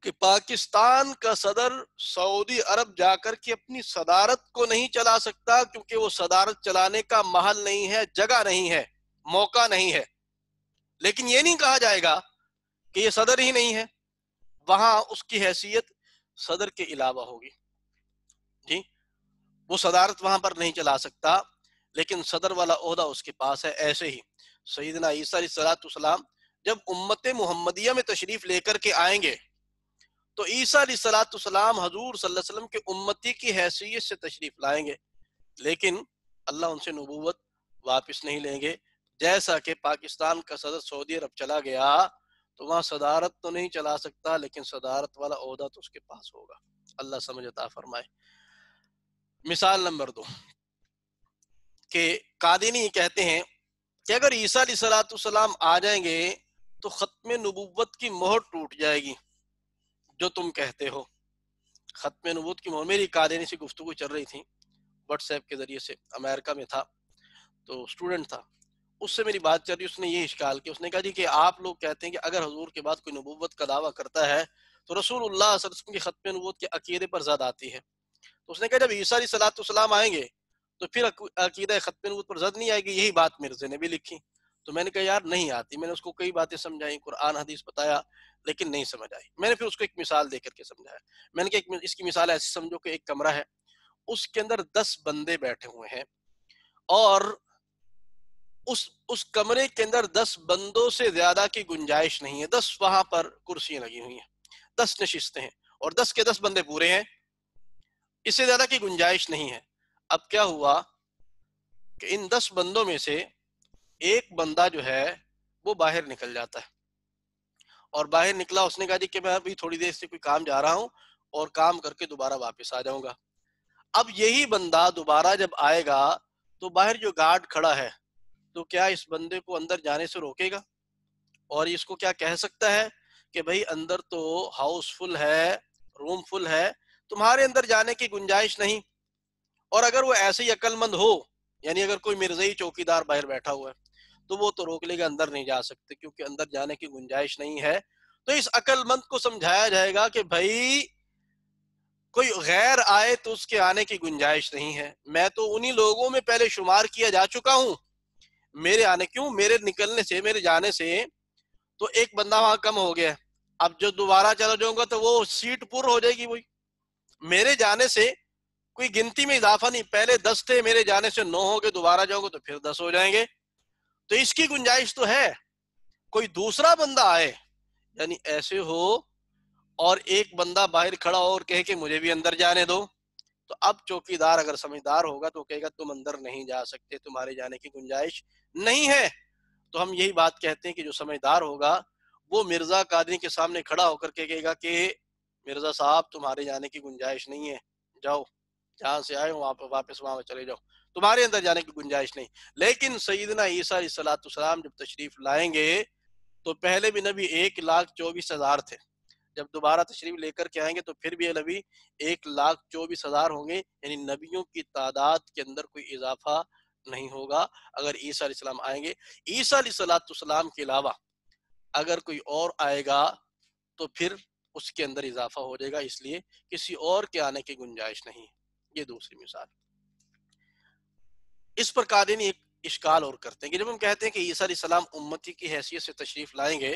کہ پاکستان کا صدر سعودی عرب جا کر کے اپنی صدارت کو نہیں چلا سکتا، کیونکہ وہ صدارت چلانے کا محل نہیں ہے، جگہ نہیں ہے، موقع نہیں ہے، لیکن یہ نہیں کہا جائے گا کہ یہ صدر ہی نہیں ہے، وہاں اس کی حیثیت صدر کے علاوہ ہوگی، جی وہ صدارت وہاں پر نہیں چلا سکتا لیکن صدر والا عہدہ اس کے پاس ہے۔ ایسے ہی سیدنا عیسیٰ علیہ السلام جب امت محمدیہ میں تشریف لے کر کے آئیں گے تو عیسیٰ علیہ السلام حضور صلی اللہ علیہ وسلم کے امتی کی حیثیت سے تشریف لائیں گے، لیکن اللہ ان سے نبوت واپس نہیں لیں گے، جیسا کہ پاکستان کا صدر سعودی عرب چلا گیا تو وہاں صدارت تو نہیں چلا سکتا لیکن صدارت والا عہدہ تو اس کے پاس ہوگا، اللہ سمجھ عطا فرمائے۔ مثال نمبر 2 کہ قادینی کہتے ہیں کہ اگر عیسیٰ علیہ السلام آ جائیں گے تو ختم نبوت کی مہر ٹوٹ جائے گی، جو تم کہتے ہو ختم نبوت کی مہر، میری قادینی سے گفتگو چل رہی تھی واٹس ایپ کے ذریعے سے، امریکہ میں تھا تو اسٹوڈنٹ تھا، اس سے میری بات چل رہی، اس نے یہ اشکال کیا، اس نے کہا جی کہ آپ لوگ کہتے ہیں کہ اگر حضور کے بعد کوئی نبوت کا دعویٰ کرتا ہے تو رسول اللہ صلی اللہ علیہ وسلم کی ختم نبوت کے عقیدے پر زد آتی ہے، تو اس نے کہا جب عیسیٰ علیہ السلام آئیں گے تو پھر عقیدہ ختم نبوت پر زد نہیں آئے گی، یہی بات مرزا نے بھی لکھی، تو میں نے کہا یار نہیں آتی، میں نے اس کو کئی باتیں سمجھائی، قرآن حدیث بتایا لیکن نہیں سمجھ آئی، میں نے پھر اس کو ایک مثال دے کر کے سمجھایا، میں نے کہا اس کی مثال ایسی سمجھو کہ ایک کمرہ ہے، اس کے اندر 10 بندے بیٹھے ہوئے ہیں اور اس کمرے کے اندر 10 بندوں سے زیادہ کی گنجائش نہیں ہے. 10 وہاں پر کرسیاں لگی ہوئی ہیں, 10 نشستیں ہیں, اور 10 کے 10 بندے پورے ہیں, اس سے زیادہ کی گنجائش نہیں ہے. اب کیا ہوا کہ ان 10 بندوں میں سے ایک بندہ جو ہے وہ باہر نکل جاتا ہے, اور باہر نکلا, اس نے کہا جی کہ میں ابھی تھوڑی دیر سے کوئی کام جا رہا ہوں اور کام کر کے دوبارہ واپس آ جاؤں گا. اب یہی بندہ دوبارہ جب آئے گا تو باہر جو گارڈ کھڑا ہے تو کیا اس بندے کو اندر جانے سے روکے گا, اور اس کو کیا کہہ سکتا ہے کہ بھئی اندر تو ہاؤس فل ہے, روم فل ہے, تمہارے اندر جانے کی گنجائش نہیں. اور اگر وہ ایسے ہی عقل مند ہو, یعنی اگر کوئی مرزائی چوکیدار باہر بیٹھا ہوا ہے تو وہ تو روک لے گا, اندر نہیں جا سکتے کیونکہ اندر جانے کی گنجائش نہیں ہے. تو اس عقل مند کو سمجھایا جائے گا کہ بھائی کوئی غیر آئے تو اس کے آنے کی گنجائش نہیں ہے, میں تو انہی لوگوں میں پہلے شمار کیا جا چکا ہوں, میرے آنے کیوں, میرے نکلنے سے, میرے جانے سے تو ایک بندہ وہاں کم ہو گیا. اب جو دوبارہ چلا جاؤں گا تو وہ سیٹ پور ہو جائے گی. وہی میرے جانے سے کوئی گنتی میں اضافہ نہیں, پہلے 10 تھے, میرے جانے سے 9 ہو گئے, دوبارہ جاؤں گا تو پھر 10 ہو جائیں گے. تو اس کی گنجائش تو ہے, کوئی دوسرا بندہ آئے, یعنی ایسے ہو اور ایک بندہ باہر کھڑا ہو اور کہے کہ مجھے بھی اندر جانے دو, تو اب چوکیدار اگر سمجھدار ہوگا تو کہے گا تم اندر نہیں جا سکتے, تمہارے جانے کی گنجائش نہیں ہے. تو ہم یہی بات کہتے ہیں کہ جو سمجھدار ہوگا وہ مرزا قادری کے سامنے کھڑا ہو کر کے کہے گا کہ مرزا صاحب تمہارے جانے کی گنجائش نہیں ہے, جاؤ جہاں سے آئے وہاں پہ واپس وہاں چلے جاؤ, تمہارے اندر جانے کی گنجائش نہیں. لیکن سیدنا عیسیٰ علیہ السلام جب تشریف لائیں گے تو پہلے بھی نبی 1,24,000 تھے, جب دوبارہ تشریف لے کر کے آئیں گے تو پھر بھی نبی 1,24,000 ہوں گے, یعنی نبیوں کی تعداد کے اندر کوئی اضافہ نہیں ہوگا اگر عیسیٰ علیہ السلام آئیں گے. عیسیٰ علیہ السلام کے علاوہ اگر کوئی اور آئے گا تو پھر اس کے اندر اضافہ ہو جائے گا, اس لیے کسی اور کے آنے کی گنجائش نہیں. یہ دوسری مثال. اس پر قادری ایک اشکال اور کرتے ہیں کہ جب ہم کہتے ہیں کہ عیسیٰ علیہ السلام امتی کی حیثیت سے تشریف لائیں گے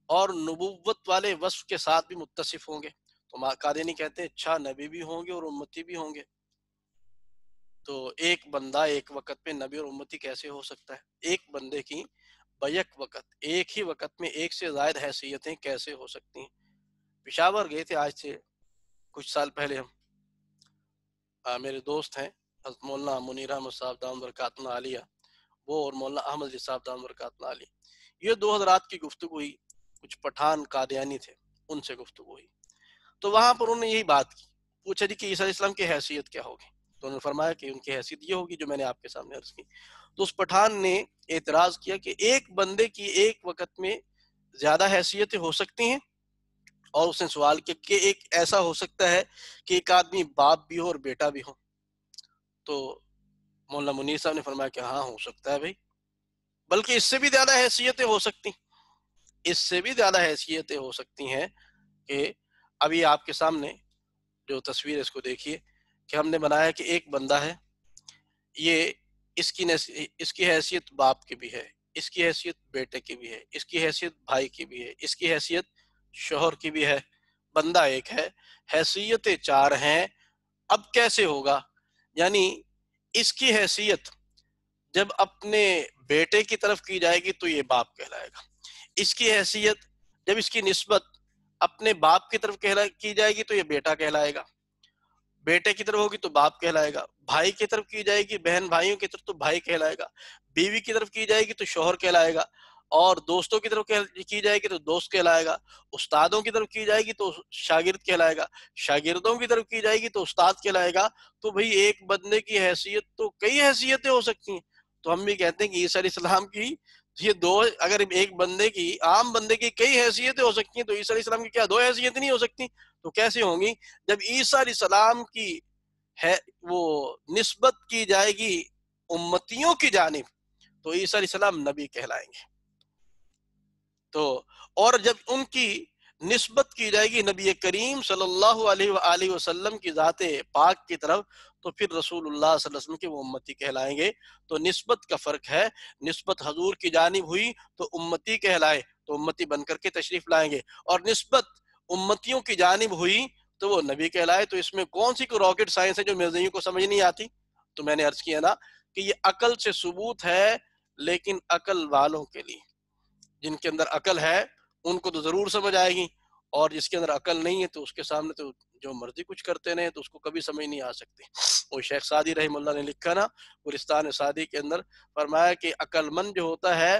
اور نبوت والے وصف کے ساتھ بھی متصف ہوں گے, تو قادری کہتے ہیں اچھا نبی بھی ہوں گے اور امتی بھی ہوں گے, تو ایک بندہ ایک وقت میں نبی اور امتی کیسے ہو سکتا ہے؟ ایک بندے کی بیک وقت ایک ہی وقت میں ایک سے زائد حیثیتیں کیسے ہو سکتی ہیں؟ پشاور گئے تھے آج سے کچھ سال پہلے ہم, میرے دوست ہیں حضرت مولانا منیر احمد صاحب دامت برکاتہ عالیہ, وہ اور مولانا احمد علی صاحب دامت برکاتہ عالیہ, یہ 2 حضرات کی گفتگو ہوئی, کچھ پٹھان قادیانی تھے ان سے گفتگو ہوئی. تو وہاں پر انہوں نے یہی بات کی, پوچھا جی کہ عیسیٰ علیہ السلام کی حیثیت کیا ہوگی, تو انہوں نے فرمایا کہ ان کی حیثیت یہ ہوگی جو میں نے آپ کے سامنے عرض کی. تو اس پٹھان نے اعتراض کیا کہ ایک بندے کی ایک وقت میں زیادہ حیثیتیں ہو سکتی ہیں, اور اس نے سوال کیا کہ ایک ایسا ہو سکتا ہے کہ ایک آدمی باپ بھی ہو اور بیٹا بھی ہو, تو مولانا منیر صاحب نے فرمایا کہ ہاں ہو سکتا ہے بھائی, بلکہ اس سے بھی زیادہ حیثیتیں ہو سکتی, اس سے بھی زیادہ حیثیتیں ہو سکتی ہیں. کہ ابھی آپ کے سامنے جو تصویر ہے اس کو دیکھیے کہ ہم نے بنایا کہ ایک بندہ ہے, یہ اس کی حیثیت باپ کی بھی ہے, اس کی حیثیت بیٹے کی بھی ہے, اس کی حیثیت بھائی کی بھی ہے, اس کی حیثیت شوہر کی بھی ہے. بندہ ایک ہے, حیثیتیں 4 ہیں. اب کیسے ہوگا؟ یعنی اس کی حیثیت جب اپنے بیٹے کی طرف کی جائے گی تو یہ باپ کہلائے گا, اس کی حیثیت جب اس کی نسبت اپنے باپ کی طرف کی جائے گی تو یہ بیٹا کہلائے گا, بیٹے کی طرف ہوگی تو باپ کہلائے گا, بھائی کی طرف کی جائے گی, بہن بھائیوں کی طرف تو بھائی کہلائے گا, بیوی کی طرف کی جائے گی تو شوہر کہلائے گا, اور دوستوں کی طرف کی جائے گی تو دوست کہلائے گا, استادوں کی طرف کی جائے گی تو شاگرد کہلائے گا, شاگردوں کی طرف کی جائے گی تو استاد کہلائے گا. تو بھئی ایک بندے کی حیثیت تو کئی حیثیتیں ہو سکتی ہیں. تو ہم بھی کہتے ہیں کہ عیسیٰ علیہ السلام کی یہ 2, اگر ایک بندے کی عام بندے کی کئی حیثیتیں ہو سکتی ہیں تو عیسیٰ علیہ السلام کی کیا 2 حیثیتیں نہیں ہو سکتی؟ تو کیسے ہوں گی؟ جب عیسیٰ علیہ السلام کی ہے وہ نسبت کی جائے گی امتیوں کی جانب تو عیسیٰ علیہ السلام نبی کہلائیں گے. تو اور جب ان کی نسبت کی جائے گی نبی کریم صلی اللہ علیہ وآلہ وسلم کی ذات پاک کی طرف تو پھر رسول اللہ صلی اللہ علیہ وسلم کے وہ امتی کہلائیں گے. تو نسبت کا فرق ہے, نسبت حضور کی جانب ہوئی تو امتی کہلائے تو امتی بن کر کے تشریف لائیں گے, اور نسبت امتیوں کی جانب ہوئی تو وہ نبی کہلائے. تو اس میں کون سی کوئی راکٹ سائنس ہے جو مرزائیوں کو سمجھ نہیں آتی؟ تو میں نے عرض کیا نا کہ یہ عقل سے ثبوت ہے, لیکن عقل والوں کے لیے، جن کے اندر عقل ہے ان کو تو ضرور سمجھ آئے گی، اور جس کے اندر عقل نہیں ہے تو اس کے سامنے تو جو مرضی کچھ کرتے رہے تو اس کو کبھی سمجھ نہیں آ سکتی۔ وہ شیخ سعدی رحمہ اللہ نے لکھا نا گلستان سعدی کے اندر، فرمایا کہ عقل مند جو ہوتا ہے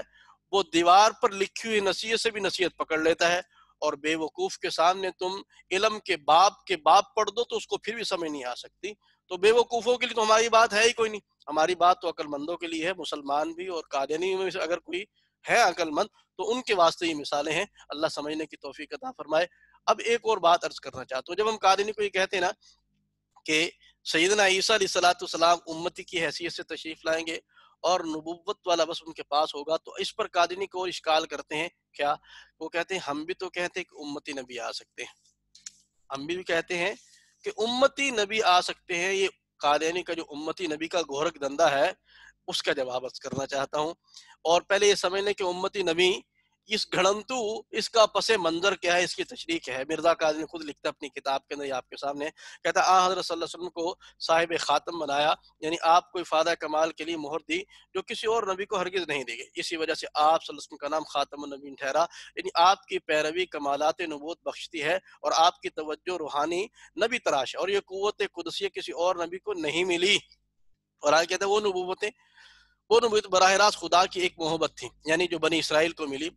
وہ دیوار پر لکھی ہوئی نصیحت سے بھی نصیحت پکڑ لیتا ہے، اور بے وقوف کے سامنے تم علم کے باب پڑھ دو تو اس کو پھر بھی سمجھ نہیں آ سکتی۔ تو بے وقوفوں کے لیے تو ہماری بات ہے ہی کوئی نہیں، ہماری بات تو عقل مندوں کے لیے ہے، مسلمان بھی اور قادیانی میں سے اگر کوئی ہے عقل مند تو ان کے واسطے یہ مثالیں ہیں، اللہ سمجھنے کی توفیق عطا فرمائے۔ اب ایک اور بات عرض کرنا چاہتا ہوں، جب ہم قادیانی کو یہ کہتے ہیں نا کہ سیدنا عیسیٰ علیہ السلام امتی کی حیثیت سے تشریف لائیں گے اور نبوت والا بس ان کے پاس ہوگا، تو اس پر قادیانی کو اور اشکال کرتے ہیں کیا؟ وہ کہتے ہیں ہم بھی تو کہتے ہیں کہ امتی نبی آ سکتے ہیں، ہم بھی کہتے ہیں کہ امتی نبی آ سکتے ہیں۔ یہ قادیانی کا جو امتی نبی کا گورکھ دھندا ہے اس کا جواب عرض کرنا چاہتا ہوں، اور پہلے یہ سمجھ لیں کہ امتی نبی اس گھڑنتو اس کا پس منظر کیا ہے، اس کی تشریح کیا ہے۔ مرزا قادری خود لکھتا ہے اپنی کتاب کے اندر، یہ آپ کے سامنے کہتا ہے حضرت صلی اللہ علیہ وسلم کو صاحب خاتم بنایا، یعنی آپ کو افادہ کمال کے لیے مہر دی جو کسی اور نبی کو ہرگز نہیں دی گئی، اسی وجہ سے آپ صلی اللہ علیہ وسلم کا نام خاتم النبیین ٹھہرا، یعنی آپ کی پیروی کمالات نبوت بخشتی ہے اور آپ کی توجہ روحانی نبی تراش ہے، اور یہ قوت قدسیہ کسی اور نبی کو نہیں ملی۔ اور آگے کہتا ہے وہ نبوت براہ راست خدا کی ایک محبت تھی، یعنی جو بنی اسرائیل کو ملی۔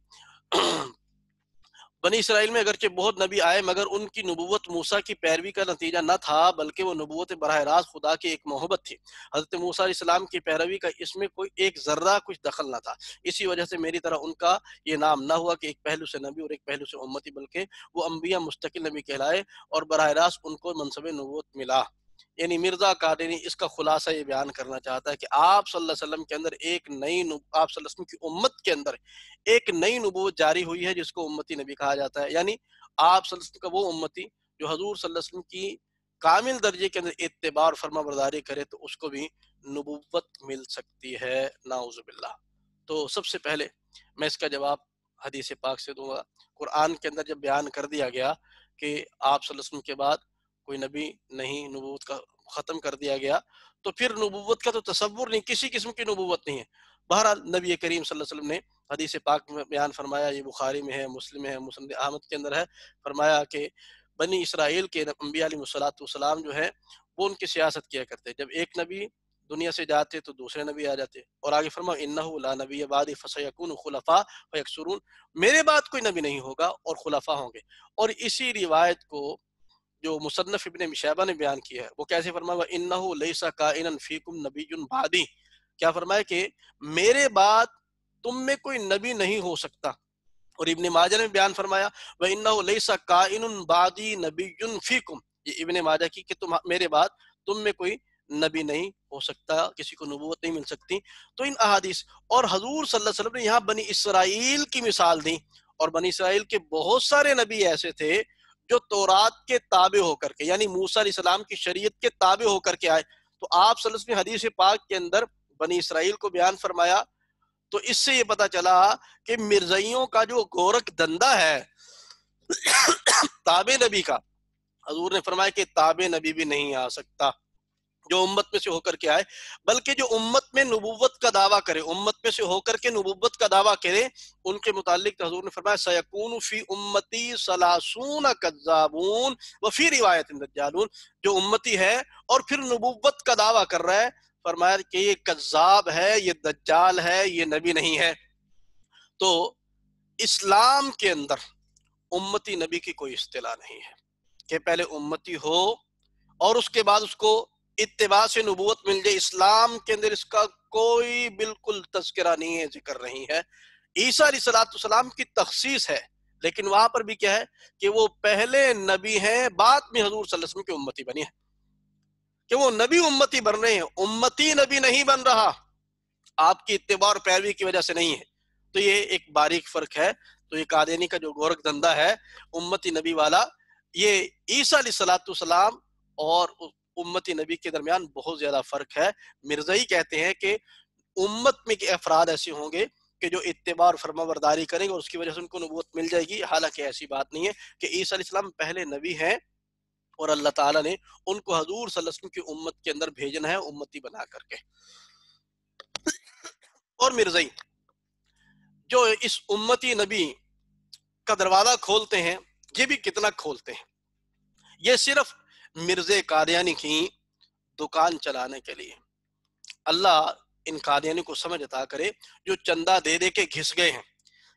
بنی اسرائیل میں اگرچہ بہت نبی آئے مگر ان کی نبوت موسیٰ کی پیروی کا نتیجہ نہ تھا، بلکہ وہ نبوت براہ راست خدا کی ایک محبت تھی۔ حضرت موسیٰ علیہ السلام کی پیروی کا اس میں کوئی ایک ذرہ کچھ دخل نہ تھا، اسی وجہ سے میری طرح ان کا یہ نام نہ ہوا کہ ایک پہلو سے نبی اور ایک پہلو سے امتی، بلکہ وہ انبیاء مستقل نبی کہلائے اور براہ راست ان کو منصب نبوت ملا۔ یعنی مرزا قادری اس کا خلاصہ یہ بیان کرنا چاہتا ہے کہ آپ صلی اللہ علیہ وسلم کے اندر آپ صلی اللہ علیہ وسلم کی امت کے اندر ایک نئی نبوت جاری ہوئی ہے جس کو امتی نبی کہا جاتا ہے، یعنی آپ صلی اللہ علیہ وسلم کا وہ امتی جو حضور صلی اللہ علیہ وسلم کی کامل درجے کے اندر اتباع اور فرما برداری کرے تو اس کو بھی نبوت مل سکتی ہے، نعوذ باللہ۔ تو سب سے پہلے میں اس کا جواب حدیث پاک سے دوں گا۔ قرآن کے اندر جب بیان کر دیا گیا کہ آپ صلی اللہ علیہ وسلم کے بعد کوئی نبی نہیں، نبوت کا ختم کر دیا گیا، تو پھر نبوت کا تو تصور نہیں، کسی قسم کی نبوت نہیں ہے۔ بہرحال نبی کریم صلی اللہ علیہ وسلم نے حدیث پاک میں بیان فرمایا، یہ بخاری میں ہے، مسلم میں ہے، مسند احمد کے اندر ہے، فرمایا کہ بنی اسرائیل کے انبیاء علیہ السلام جو ہے وہ ان کی سیاست کیا کرتے، جب ایک نبی دنیا سے جاتے تو دوسرے نبی آ جاتے، اور آگے فرمایا انہ لا نبی بعدی فسیکون خلفاء فیکثرون، میرے بعد کوئی نبی نہیں ہوگا اور خلفاء ہوں گے۔ اور اسی روایت کو جو مصنف ابن شیبہ نے بیان کیا ہے وہ کیسے فرمایا انہ لیس کائنا فیکم نبی بعدی، کیا فرمایا کہ میرے بعد تم میں کوئی نبی نہیں ہو سکتا۔ اور ابن ماجہ نے بیان فرمایا وَإِنَّهُ لَيْسَ كَائِنٌ بَعْدِي نَبِيٌّ فِيكُمْ، یہ ابن ماجہ کی کہ میرے بعد تم میں کوئی نبی نہیں ہو سکتا، کسی کو نبوت نہیں مل سکتی۔ تو ان احادیث اور حضور صلی اللہ علیہ وسلم نے یہاں بنی اسرائیل کی مثال دی، اور بنی اسرائیل کے بہت سارے نبی ایسے تھے جو تورات کے تابع ہو کر کے، یعنی موسیٰ علیہ السلام کی شریعت کے تابع ہو کر کے آئے۔ تو آپ صلی اللہ علیہ وسلم نے حدیث پاک کے اندر بنی اسرائیل کو بیان فرمایا، تو اس سے یہ پتا چلا کہ مرزائیوں کا جو گورکھ دھندا ہے تابع نبی کا، حضور نے فرمایا کہ تابع نبی بھی نہیں آ سکتا جو امت میں سے ہو کر کے آئے، بلکہ جو امت میں نبوت کا دعویٰ کرے، امت میں سے ہو کر کے نبوت کا دعویٰ کرے، ان کے متعلق حضور نے فرمایا سیکون فی امتی ثلاثون کذابون وفی روایت دجالون، جو امتی ہے اور پھر نبوت کا دعویٰ کر رہا ہے، فرمایا کہ یہ کذاب ہے، یہ دجال ہے، یہ نبی نہیں ہے۔ تو اسلام کے اندر امتی نبی کی کوئی اصطلاح نہیں ہے کہ پہلے امتی ہو اور اس کے بعد اس کو اتباع سے نبوت مل جائے، اسلام کے اندر اس کا کوئی بالکل تذکرہ نہیں ہے، ذکر نہیں ہے۔ عیسیٰ علیہ السلام کی تخصیص ہے، لیکن وہاں پر بھی کیا ہے کہ وہ پہلے نبی ہیں، بعد میں حضور صلی اللہ علیہ وسلم کی امتی بنی ہے، کہ وہ نبی امتی بن رہے ہیں، امتی نبی نہیں بن رہا، آپ کی اتباع اور پیروی کی وجہ سے نہیں ہے۔ تو یہ ایک باریک فرق ہے۔ تو یہ قادیانی کا جو گورکھ دھندا ہے امتی نبی والا، یہ عیسیٰ علیہ السلام اور امتی نبی کے درمیان بہت زیادہ فرق ہے۔ مرزائی کہتے ہیں کہ امت میں کے افراد ایسے ہوں گے کہ جو اتباع اور فرما برداری کریں گے اور اس کی وجہ سے ان کو نبوت مل جائے گی، حالانکہ ایسی بات نہیں ہے کہ عیسیٰ علیہ السلام پہلے نبی ہیں اور اللہ تعالیٰ نے ان کو حضور صلی اللہ علیہ وسلم کی امت کے اندر بھیجنا ہے امتی بنا کر کے۔ اور مرزائی جو اس امتی نبی کا دروازہ کھولتے ہیں، یہ بھی کتنا کھولتے ہیں، یہ صرف مرزے قادیانی کی دکان چلانے کے لیے۔ اللہ ان قادیانی کو سمجھ عطا کرے جو چندہ دے دے کے گھس گئے ہیں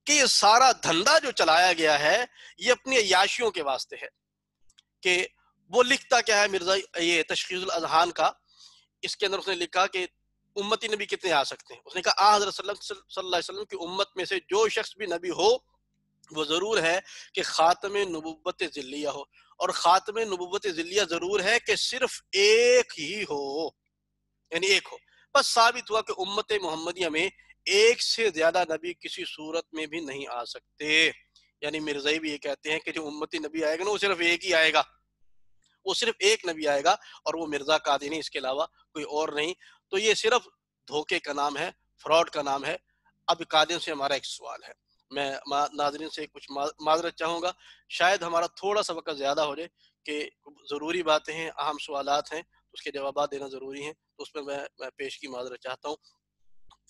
کہ یہ سارا دھندا جو چلایا گیا ہے یہ اپنی عیاشیوں کے واسطے ہے۔ کہ وہ لکھتا کیا ہے مرزا، یہ تشخیص الاذہان کا، اس کے اندر اس نے لکھا کہ امتی نبی کتنے آ سکتے ہیں۔ اس نے کہا حضرت صلی اللہ علیہ وسلم کی امت میں سے جو شخص بھی نبی ہو وہ ضرور ہے کہ خاتم نبوت ذلیہ ہو، اور خاتم نبوت ذلیہ ضرور ہے کہ صرف ایک ہی ہو، یعنی ایک ہو۔ بس ثابت ہوا کہ امت محمدیہ میں ایک سے زیادہ نبی کسی صورت میں بھی نہیں آ سکتے۔ یعنی مرزائی بھی یہ کہتے ہیں کہ جو امتی نبی آئے گا نا وہ صرف ایک ہی آئے گا، وہ صرف ایک نبی آئے گا اور وہ مرزا قادیانی، اس کے علاوہ کوئی اور نہیں۔ تو یہ صرف دھوکے کا نام ہے، فراڈ کا نام ہے۔ اب قادیان سے ہمارا ایک سوال ہے، میں ناظرین سے کچھ معذرت چاہوں گا، شاید ہمارا تھوڑا سا وقت زیادہ ہو جائے، کہ ضروری باتیں ہیں، اہم سوالات ہیں، اس کے جوابات دینا ضروری ہیں، تو اس میں میں پیش کی معذرت چاہتا ہوں۔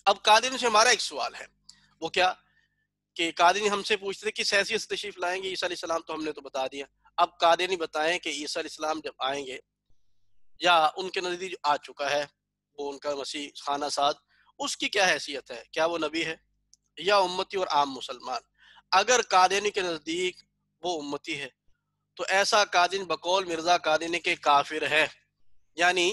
اب قادیان سے ہمارا ایک سوال ہے، وہ کیا کہ قادیانی ہم سے پوچھتے تھے کس حیثیت سے تشریف لائیں گے عیسیٰ علیہ السلام، تو ہم نے تو بتا دیا۔ اب قادیانی بتائیں کہ عیسیٰ علیہ السلام جب آئیں گے یا ان کے نزدیک آ چکا ہے وہ ان کا مسیح خانہ ساد، اس کی کیا حیثیت ہے؟ کیا وہ نبی ہے یا امتی اور عام مسلمان؟ اگر قادیانی کے نزدیک وہ امتی ہے تو ایسا قادیانی بقول مرزا قادیانی کے کافر ہے، یعنی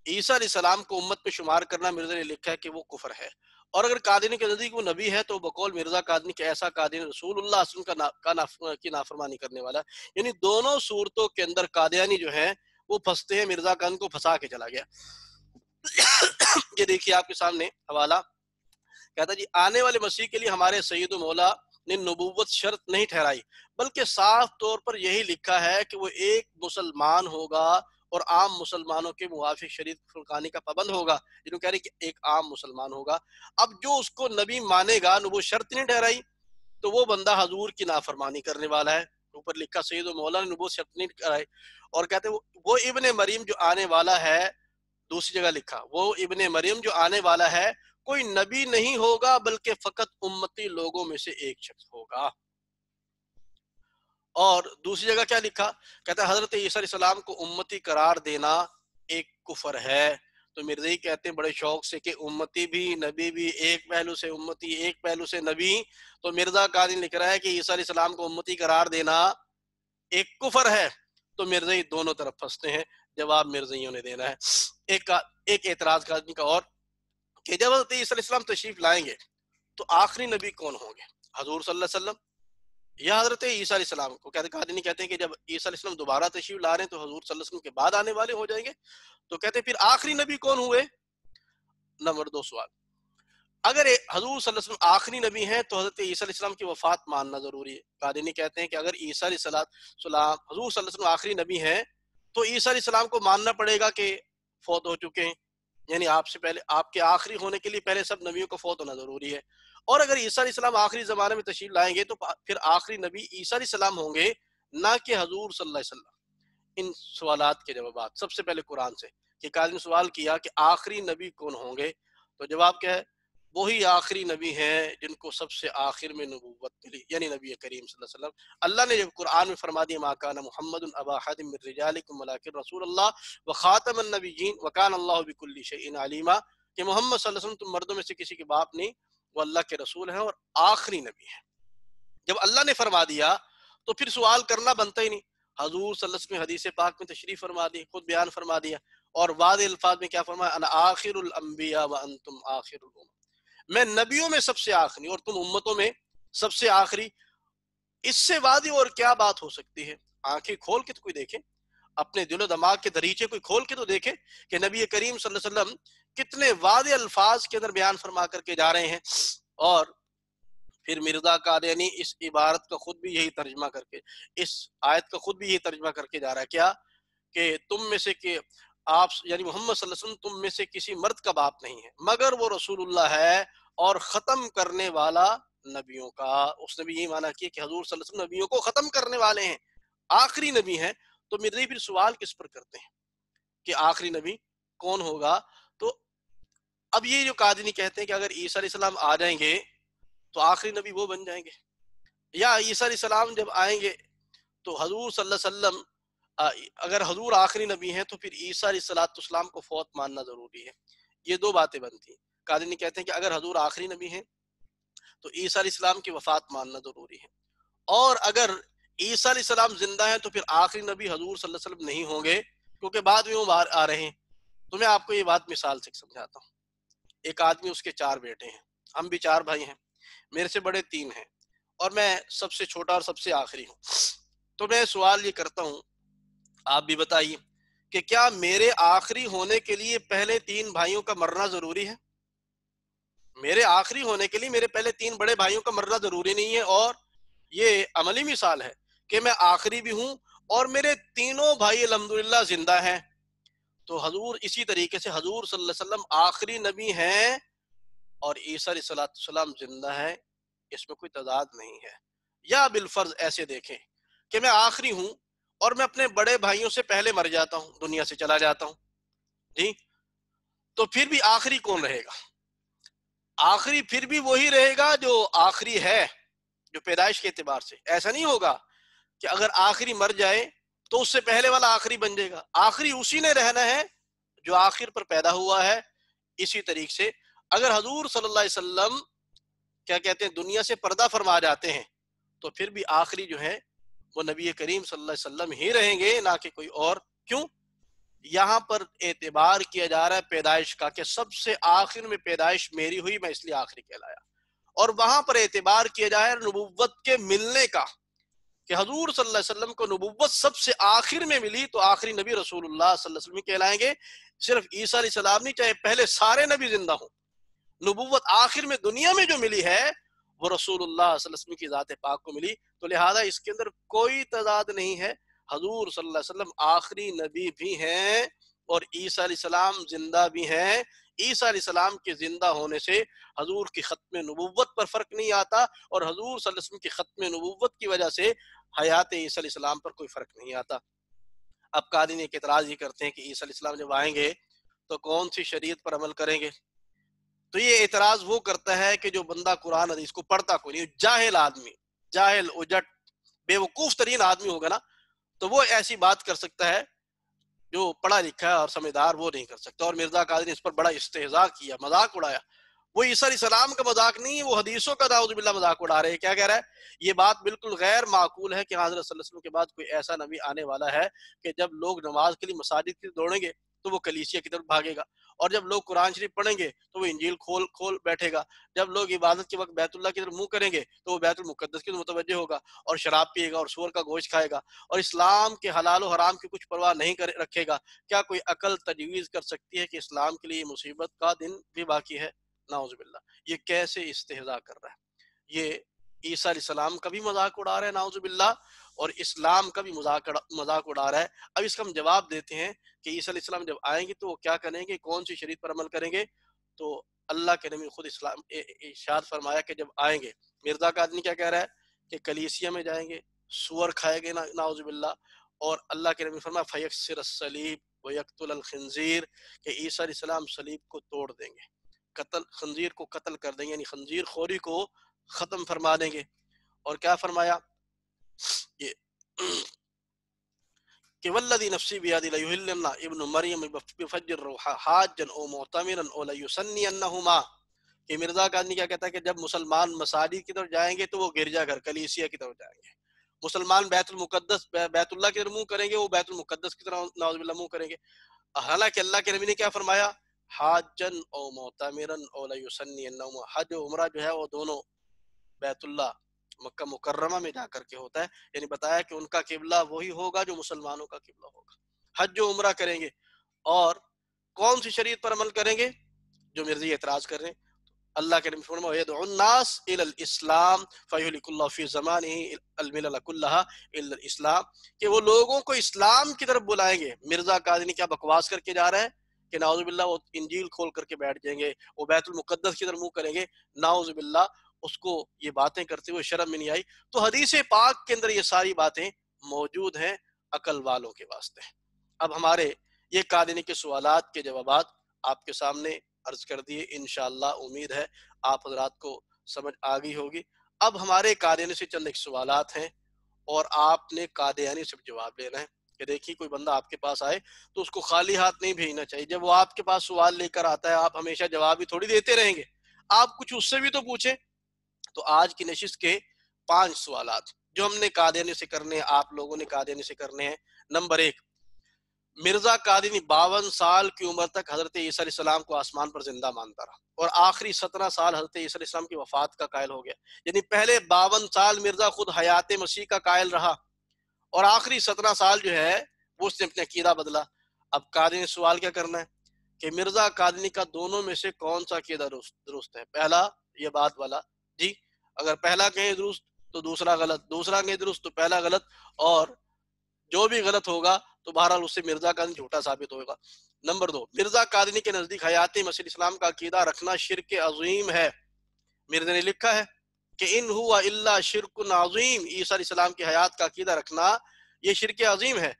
عیسیٰ علیہ السلام کو امت میں شمار کرنا مرزا نے لکھا ہے کہ وہ کفر ہے۔ اور اگر قادیانی کے نزدیک وہ نبی ہے تو بقول مرزا قادیانی کہ ایسا قادیانی رسول اللہ صلی اللہ علیہ وسلم کی نافرمانی کرنے والا ہے۔ یعنی دونوں صورتوں کے اندر قادیانی جو ہیں وہ پھنستے ہیں، مرزا قادیانی کو پھنسا کے چلا گیا۔ یہ دیکھیے آپ کے سامنے حوالہ، کہتا جی آنے والے مسیح کے لیے ہمارے سید و مولا نے نبوت شرط نہیں ٹھہرائی، بلکہ صاف طور پر یہی لکھا ہے کہ وہ ایک مسلمان ہوگا اور عام مسلمانوں کے موافق شریعت فرقانی کا پابند ہوگا۔ جنہوں کہہ رہے کہ ایک عام مسلمان ہوگا۔ اب جو اس کو نبی مانے گا، نبوت شرط نہیں ٹھہرائی، تو وہ بندہ حضور کی نافرمانی کرنے والا ہے۔ اوپر لکھا سید و مولا نے نبوت شرط نہیں ٹھہرائی، اور کہتے وہ ابن مریم جو آنے والا ہے، دوسری جگہ لکھا وہ ابن مریم جو آنے والا ہے کوئی نبی نہیں ہوگا بلکہ فقط امتی لوگوں میں سے ایک شخص ہوگا۔ اور دوسری جگہ کیا لکھا؟ کہتا ہے حضرت عیسیٰ علیہ السلام کو امتی قرار دینا ایک کفر ہے۔ تو مرزائی کہتے ہیں بڑے شوق سے کہ امتی بھی نبی بھی، ایک پہلو سے امتی ایک پہلو سے نبی۔ تو مرزا قادری لکھ رہا ہے کہ عیسیٰ علیہ السلام کو امتی قرار دینا ایک کفر ہے۔ تو مرزائی دونوں طرف پھنستے ہیں، جواب مرزائیوں نے دینا ہے۔ ایک اعتراض قادری کا اور کہ جب حضرت عیسیٰ علیہ السلام تشریف لائیں گے تو آخری نبی کون ہوں گے؟ حضور صلی اللہ علیہ وسلم یا حضرت عیسیٰ علیہ السلام؟ کو قادری کہتے ہیں کہ جب عیسیٰ علیہ السلام دوبارہ تشریف لا رہے ہیں تو حضور صلی اللہ علیہ وسلم کے بعد آنے والے ہو جائیں گے۔ تو کہتے ہیں پھر آخری نبی کون ہوئے؟ نمبر 2 سوال، اگر حضور صلی اللہ علیہ وسلم آخری نبی ہیں تو حضرت عیسیٰ علیہ السلام کی وفات ماننا ضروری ہے۔ قادری کہتے ہیں کہ اگر عیسیٰ علیہ السلام حضور صلی اللہ علیہ وسلم آخری نبی ہیں تو عیسیٰ علیہ السلام کو ماننا پڑے گا کہ فوت ہو چکے ہیں، یعنی آپ سے پہلے، آپ کے آخری ہونے کے لیے پہلے سب نبیوں کو فوت ہونا ضروری ہے۔ اور اگر عیسیٰ علیہ السلام آخری زمانے میں تشریف لائیں گے تو پھر آخری نبی عیسیٰ علیہ السلام ہوں گے، نہ کہ حضور صلی اللہ علیہ وسلم۔ ان سوالات کے جوابات سب سے پہلے قرآن سے، کہ قاضی نے سوال کیا کہ آخری نبی کون ہوں گے، تو جواب کیا ہے؟ وہی آخری نبی ہیں جن کو سب سے آخر میں نبوت ملی، یعنی نبی کریم صلی اللہ علیہ وسلم۔ اللہ نے جب قرآن میں فرما دیا ما کان محمد ابا احد من رجالکم ولکن رسول اللہ وخاتم النبیین وکان اللہ بکل شیء علیما، کہ محمد صلی اللہ علیہ وسلم تم مردوں میں سے کسی کے باپ نہیں، وہ اللہ کے رسول ہیں اور آخری نبی ہیں۔ جب اللہ نے فرما دیا تو پھر سوال کرنا بنتا ہی نہیں۔ حضور صلی اللہ علیہ وسلم حدیث پاک میں تشریف فرما دی، خود بیان فرما دیا، اور واضح الفاظ میں کیا فرمایا؟ انا آخر الانبیاء وانتم آخر الامم، میں نبیوں میں سب سے آخری اور تم امتوں میں سب سے آخری۔ اس سے واضح اور کیا بات ہو سکتی ہے؟ آنکھیں کھول کے تو کوئی دیکھے، اپنے دل و دماغ کے دریچے کوئی کھول کے تو دیکھے کہ نبی کریم صلی اللہ علیہ وسلم کتنے واضح الفاظ کے اندر بیان فرما کر کے جا رہے ہیں۔ اور پھر مرزا قادیانی اس عبارت کا خود بھی یہی ترجمہ کر کے، اس آیت کا خود بھی یہی ترجمہ کر کے جا رہا ہے، کیا کہ تم میں سے کہ آپ یعنی محمد صلی اللہ علیہ وسلم تم میں سے کسی مرد کا باپ نہیں ہے مگر وہ رسول اللہ ہے اور ختم کرنے والا نبیوں کا۔ اس نے بھی یہی معنی کیا کہ حضور صلی اللہ علیہ وسلم نبیوں کو ختم کرنے والے ہیں، آخری نبی ہیں۔ تو مرزا پھر سوال کس پر کرتے ہیں کہ آخری نبی کون ہوگا؟ تو اب یہ جو قادنی کہتے ہیں کہ اگر عیسیٰ علیہ السلام آ جائیں گے تو آخری نبی وہ بن جائیں گے، یا عیسیٰ علیہ السلام جب آئیں گے تو حضور صلی اللہ علیہ وسلم اگر حضور آخری نبی ہیں تو پھر عیسیٰ علیہ السلام کو فوت ماننا ضروری ہے۔ یہ دو باتیں بنتی ہیں۔ قادنی کہتے ہیں کہ اگر حضور آخری نبی ہیں تو عیسیٰ علیہ السلام کی وفات ماننا ضروری ہے، اور اگر عیسیٰ علیہ السلام زندہ ہیں تو پھر آخری نبی حضور صلی اللہ علیہ وسلم نہیں ہوں گے، کیونکہ بعد میں وہ باہر آ رہے ہیں۔ تو میں آپ کو یہ بات مثال سے سمجھاتا ہوں۔ ایک آدمی، اس کے 4 بیٹے ہیں، ہم بھی 4 بھائی ہیں، میرے سے بڑے 3 ہیں، اور میں سب سے چھوٹا اور سب سے آخری ہوں۔ تو میں سوال یہ کرتا ہوں، آپ بھی بتائیے کہ کیا میرے آخری ہونے کے لیے پہلے 3 بھائیوں کا مرنا ضروری ہے؟ میرے آخری ہونے کے لیے میرے پہلے 3 بڑے بھائیوں کا مرنا ضروری نہیں ہے، اور یہ عملی مثال ہے کہ میں آخری بھی ہوں اور میرے تینوں بھائی الحمدللہ زندہ ہیں۔ تو حضور اسی طریقے سے حضور صلی اللہ علیہ وسلم آخری نبی ہیں اور عیسیٰ علیہ السلام زندہ ہے، اس میں کوئی تضاد نہیں ہے۔ یا بالفرض ایسے دیکھیں کہ میں آخری ہوں اور میں اپنے بڑے بھائیوں سے پہلے مر جاتا ہوں، دنیا سے چلا جاتا ہوں، جی، تو پھر بھی آخری کون رہے گا؟ آخری پھر بھی وہی رہے گا جو آخری ہے، جو پیدائش کے اعتبار سے۔ ایسا نہیں ہوگا کہ اگر آخری مر جائے تو اس سے پہلے والا آخری بن جائے گا۔ آخری اسی نے رہنا ہے جو آخر پر پیدا ہوا ہے۔ اسی طریقے سے اگر حضور صلی اللہ علیہ وسلم کیا کہتے ہیں دنیا سے پردہ فرما جاتے ہیں تو پھر بھی آخری جو ہے وہ نبی کریم صلی اللہ علیہ وسلم ہی رہیں گے، نہ کہ کوئی اور۔ کیوں؟ یہاں پر اعتبار کیا جا رہا ہے پیدائش کا، کہ سب سے آخر میں پیدائش میری ہوئی، میں اس لیے آخری کہلایا۔ اور وہاں پر اعتبار کیا جا رہا ہے نبوت کے ملنے کا، کہ حضور صلی اللہ علیہ وسلم کو نبوت سب سے آخر میں ملی تو آخری نبی رسول اللہ صلی اللہ علیہ وسلم کہلائیں گے۔ صرف عیسیٰ علیہ السلام نہیں، چاہے پہلے سارے نبی زندہ ہوں، نبوت آخر میں دنیا میں جو ملی ہے وہ رسول اللہ صلی اللہ علیہ وسلم کی ذات پاک کو ملی۔ تو لہذا اس کے اندر کوئی تضاد نہیں ہے، حضور صلی اللہ علیہ وسلم آخری نبی بھی ہیں اور عیسیٰ علیہ السلام زندہ بھی ہیں۔ عیسیٰ علیہ السلام کے زندہ ہونے سے حضور کی ختم نبوت پر فرق نہیں آتا، اور حضور صلی اللہ علیہ وسلم کی ختم نبوت کی وجہ سے حیات عیسیٰ علیہ السلام پر کوئی فرق نہیں آتا۔ اب قادری ایک اعتراض یہ کرتے ہیں کہ عیسیٰ علیہ السلام جب آئیں گے تو کون سی شریعت پر عمل کریں گے؟ تو یہ اعتراض وہ کرتا ہے کہ جو بندہ قرآن حدیث کو پڑھتا کوئی نہیں، جاہل آدمی، جاہل اجٹ بے وقوف ترین آدمی ہوگا نا، تو وہ ایسی بات کر سکتا ہے۔ جو پڑھا لکھا ہے اور سمجھدار وہ نہیں کر سکتا۔ اور مرزا قادری نے اس پر بڑا استہزاء کیا، مذاق اڑایا۔ وہ عیسیٰ علیہ السلام کا مذاق نہیں ہے، وہ حدیثوں کا نعوذ باللہ مذاق اڑا رہے ہیں۔ کیا کہہ رہا ہے؟ یہ بات بالکل غیر معقول ہے کہ حضرت صلی اللہ علیہ وسلم کے بعد کوئی ایسا نبی آنے والا ہے کہ جب لوگ نماز کے لیے مساجد کی دوڑیں گے تو وہ کلیسیا کی طرف بھاگے گا، اور جب لوگ قرآن شریف پڑھیں گے تو وہ انجیل کھول بیٹھے گا، جب لوگ عبادت کے وقت بیت اللہ کی طرف منہ کریں گے تو وہ بیت المقدس کی طرف متوجہ ہوگا، اور شراب پیے گا اور سور کا گوشت کھائے گا، اور اسلام کے حلال و حرام کی کچھ پرواہ نہیں رکھے گا۔ کیا کوئی عقل تجویز کر سکتی ہے کہ اسلام کے لیے مصیبت کا دن بھی باقی ہے؟ نعوذ باللہ۔ یہ کیسے استہزاء کر رہا ہے؟ یہ عیسیٰ علیہ السلام کا بھی مذاق اڑا رہا ہے نعوذ باللہ، اور اسلام کا بھی مذاق اڑا رہا ہے۔ اب اس کا ہم جواب دیتے ہیں کہ عیسیٰ علیہ السلام جب آئیں گے تو وہ کیا کریں گے، کون سی شریعت پر عمل کریں گے؟ تو اللہ کے نبی خود اسلام ارشاد فرمایا کہ جب آئیں گے، مرزا کا آدمی کیا کہہ رہا ہے کہ کلیسیا میں جائیں گے، سور کھائے گے نعوذ باللہ، اور اللہ کے نبی فرمایا فیکسر الصلیب ویقتل الخنزیر، کہ عیسیٰ علیہ السلام صلیب کو توڑ دیں گے، خنزیر کو قتل کر دیں گے، یعنی خنزیر خوری کو ختم فرما دیں گے۔ اور کیا فرمایا یہ کہ والذی نفسی بیدی لیحلن ابن مریم بفجر روحا حاجا او معتمرا او لیسنینہما، کہ مرزا کا آدمی کیا کہتا ہے کہ جب مسلمان مساجد کی طرف جائیں گے تو وہ گرجا گھر کلیسیا کی طرف جائیں گے، مسلمان بیت اللہ کی طرف منہ کریں گے، وہ بیت المقدس کی طرف نعوذ باللہ منہ کریں گے۔ حالانکہ اللہ کے نبی نے کیا فرمایا؟ حاجن او معتمرا او لیسنینہما، حج و عمرہ جو ہے وہ دونوں بیت اللہ مکہ مکرمہ میں جا کر کے ہوتا ہے، یعنی بتایا کہ ان کا قبلہ وہی ہوگا جو مسلمانوں کا قبلہ ہوگا۔ حج و عمرہ کریں گے، اور کون سی شریعت پر عمل کریں گے؟ جو مرزی اعتراض کر رہے ہیں، اللہ کے نبی فرمایا يدعو الناس الى الاسلام فيهلك الله في زمانه الملل كلها الا الاسلام، کہ وہ لوگوں کو اسلام کی طرف بلائیں گے۔ مرزا قادری کیا بکواس کر کے جا رہا ہے کہ نعوذ باللہ وہ انجیل کھول کر کے بیٹھ جائیں گے، وہ بیت المقدس کی طرف منہ کریں گے، نعوذ باللہ۔ اس کو یہ باتیں کرتے ہوئے شرم میں نہیں آئی۔ تو حدیث پاک کے اندر یہ ساری باتیں موجود ہیں عقل والوں کے واسطے۔ اب ہمارے یہ قادری کے سوالات کے جوابات آپ کے سامنے عرض کر دیے، انشاءاللہ امید ہے آپ حضرات کو سمجھ آ گئی ہوگی۔ اب ہمارے قادیانی سے چند ایک سوالات ہیں اور آپ نے قادیانی سے جواب لینا ہے کہ دیکھیے کوئی بندہ آپ کے پاس آئے تو اس کو خالی ہاتھ نہیں بھیجنا چاہیے۔ جب وہ آپ کے پاس سوال لے کر آتا ہے آپ ہمیشہ جواب ہی تھوڑی دیتے رہیں گے، آپ کچھ اس سے بھی تو پوچھیں۔ تو آج کی نشست کے 5 سوالات جو ہم نے قادیانی سے کرنے ہیں، آپ لوگوں نے قادیانی سے کرنے ہیں۔ نمبر 1، مرزا قادیانی 52 سال کی عمر تک حضرت عیسیٰ علیہ السلام کو آسمان پر زندہ مانتا رہا اور آخری 17 سال حضرت عیسیٰ علیہ السلام کی وفات کا قائل ہو گیا۔ یعنی پہلے 52 سال مرزا خود حیات مسیح کا قائل رہا اور آخری 17 سال جو ہے وہ اس نے اپنے عقیدہ بدلا۔ اب قادیانی سوال کیا کرنا ہے کہ مرزا قادیانی کا دونوں میں سے کون سا عقیدہ درست ہے؟ پہلا یہ بات والا جی، اگر پہلا کہیں درست تو دوسرا غلط، دوسرا کہیں درست تو پہلا غلط، اور جو بھی غلط ہوگا تو بہرحال اس سے مرزا قادیانی جھوٹا ثابت ہوگا۔ نمبر 2، مرزا قادیانی کے نزدیک حیات مسیح اسلام کا عقیدہ رکھنا شرک عظیم ہے۔ مرزا نے لکھا ہے کہ ان ہوا الا شرک عظیم، عیسیٰ علیہ السلام کی حیات کا عقیدہ رکھنا یہ شرک عظیم ہے۔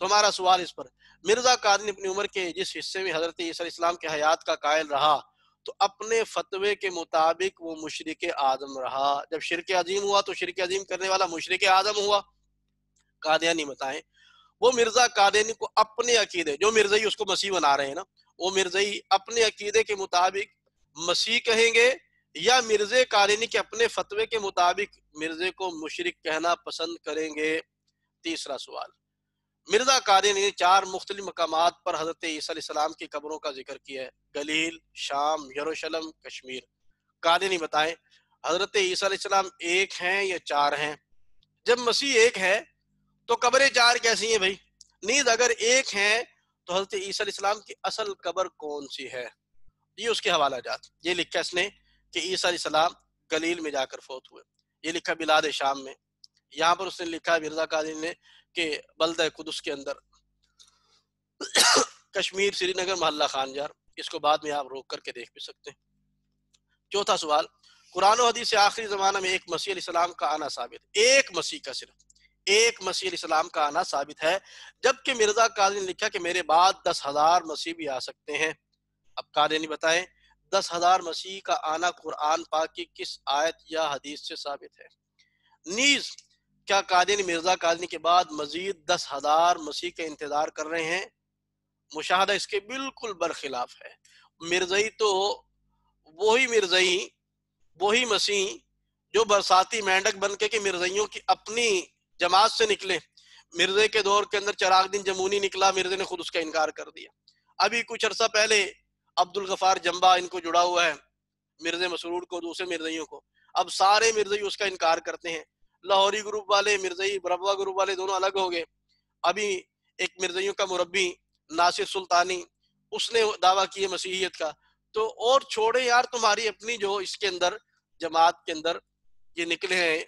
تمہارا سوال اس پر، مرزا قادیانی اپنی عمر کے جس حصے میں حضرت عیسیٰ علیہ السلام کی حیات کا قائل رہا تو اپنے فتوے کے مطابق وہ مشرک اعظم رہا۔ جب شرک عظیم ہوا تو شرک عظیم کرنے والا مشرک اعظم ہوا۔ قادیانی بتائیں وہ مرزا قادیانی کو اپنے عقیدے، جو مرزائی اس کو مسیح بنا رہے ہیں نا، وہ مرزائی اپنے عقیدے کے مطابق مسیح کہیں گے یا مرزا قادیانی کے اپنے فتوے کے مطابق مرزے کو مشرک کہنا پسند کریں گے؟ تیسرا سوال، مرزا قادیانی نے 4 مختلف مقامات پر حضرت عیسیٰ علیہ السلام کی قبروں کا ذکر کیا ہے، گلیل، شام، یروشلم، کشمیر۔ قادیانی بتائیں حضرت عیسیٰ علیہ السلام ایک ہیں یا 4 ہیں؟ جب مسیح ایک ہے تو قبریں 4 کیسی ہیں بھائی؟ نیز اگر ایک ہیں تو حضرت عیسیٰ علیہ السلام کی اصل قبر کون سی ہے؟ یہ اس کے حوالہ جات، یہ لکھا اس نے کہ عیسیٰ علیہ السلام گلیل میں جا کر فوت ہوئے، یہ لکھا بلاد شام میں۔ یہاں پر اس نے لکھا مرزا قادیانی نے کہ بلدہ قدس کے اندر، کشمیر، سری نگر، محلہ خانجار۔ اس کو بعد میں آپ روک کر کے دیکھ بھی سکتے ہیں۔ چوتھا سوال، قرآن و حدیث سے آخری زمانہ میں ایک مسیح علیہ السلام کا آنا ثابت ہے، ایک مسیح کا، صرف ایک مسیح علیہ السلام کا آنا ثابت ہے، جبکہ مرزا قادیانی نے لکھا کہ میرے بعد 10,000 مسیح بھی آ سکتے ہیں۔ اب قادیانی بتائیں 10,000 مسیح کا آنا قرآن پاک کی کس آیت یا حدیث سے ثابت ہے؟ نیز کیا قادیانی مرزا قادیانی کے بعد مزید 10,000 مسیح کا انتظار کر رہے ہیں؟ مشاہدہ اس کے بالکل برخلاف ہے۔ مرزائی تو وہی مرزائی، وہی مسیح جو برساتی مینڈک بن کے کہ مرزائیوں کی اپنی جماعت سے نکلے۔ مرزے کے دور کے اندر چراغ دین جمونی نکلا، مرزے نے خود اس کا انکار کر دیا۔ ابھی کچھ عرصہ پہلے عبدالغفار جمبا ان کو جڑا ہوا ہے، مرزا مسرور کو، دوسرے مرزائیوں کو۔ اب سارے مرزائی اس کا انکار کرتے ہیں، لاہوری گروپ والے، مرزائی بربوا گروپ والے دونوں الگ ہو گئے۔ ابھی ایک مرزائیوں کا مربی ناصر سلطانی، اس نے دعویٰ کیا مسیحیت کا۔ تو اور چھوڑے یار، تمہاری اپنی جو اس کے اندر جماعت کے اندر یہ نکلے ہیں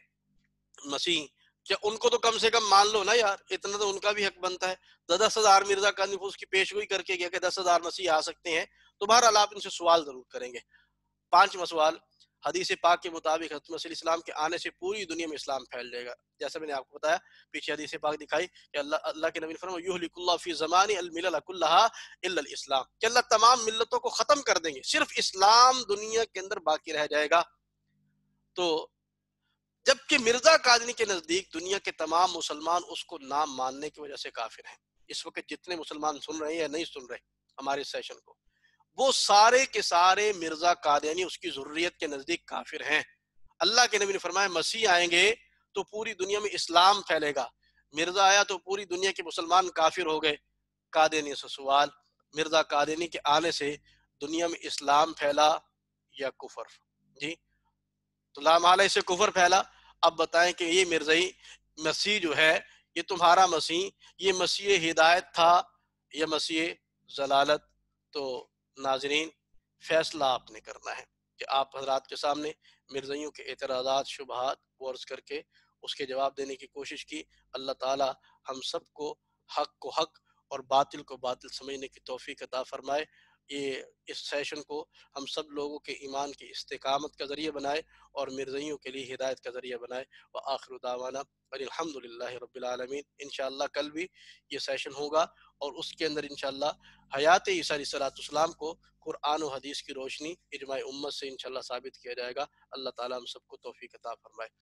مسیح، کیا ان کو تو کم سے کم مان لو نا یار، اتنا تو ان کا بھی حق بنتا ہے۔ 10,000 مرزا قادیانی اس کی پیشگوئی کر کے گیا کہ 10,000 مسیح آ سکتے ہیں، تو بہرحال آپ ان سے سوال ضرور کریں گے۔ 5واں سوال، حدیث پاک کے مطابق حضرت مسیح علیہ السلام کے آنے سے پوری دنیا میں اسلام پھیل جائے گا۔ جیسا میں نے آپ کو بتایا پیچھے حدیث پاک دکھائی کہ اللہ کے نبی نے فرمایا یہلک اللہ فی زمان الملل کلھا الا الاسلام، کہ اللہ تمام ملتوں کو ختم کر دیں گے، صرف اسلام دنیا کے اندر باقی رہ جائے گا۔ تو جبکہ مرزا قادیانی کے نزدیک دنیا کے تمام مسلمان اس کو نہ ماننے کی وجہ سے کافر ہیں۔ اس وقت جتنے مسلمان سن رہے ہیں یا نہیں سن رہے ہمارے سیشن کو، وہ سارے کے سارے مرزا قادیانی اس کی ذریت کے نزدیک کافر ہیں۔ اللہ کے نبی نے فرمایا مسیح آئیں گے تو پوری دنیا میں اسلام پھیلے گا، مرزا آیا تو پوری دنیا کے مسلمان کافر ہو گئے۔ قادیانی سے سوال، مرزا قادیانی کے آنے سے دنیا میں اسلام پھیلا یا کفر؟ جی تو لا محالہ سے کفر پھیلا۔ اب بتائیں کہ یہ مرزائی مسیح جو ہے، یہ تمہارا مسیح، یہ مسیح ہدایت تھا یا مسیح ضلالت؟ تو ناظرین فیصلہ آپ نے کرنا ہے کہ آپ حضرات کے سامنے مرزائیوں کے اعتراضات، شبہات عرض کر کے اس کے جواب دینے کی کوشش کی۔ اللہ تعالی ہم سب کو حق کو حق اور باطل کو باطل سمجھنے کی توفیق عطا فرمائے۔ یہ اس سیشن کو ہم سب لوگوں کے ایمان کی استقامت کا ذریعہ بنائے اور مرزائیوں کے لیے ہدایت کا ذریعہ بنائے۔ وآخر دعوانا الحمدللہ رب العالمین۔ انشاءاللہ کل بھی یہ سیشن ہوگا اور اس کے اندر انشاءاللہ حیات عیسیٰ علیہ السلام کو قرآن و حدیث کی روشنی اجماع امت سے انشاءاللہ ثابت کیا جائے گا۔ اللہ تعالیٰ ہم سب کو توفیق عطا فرمائے۔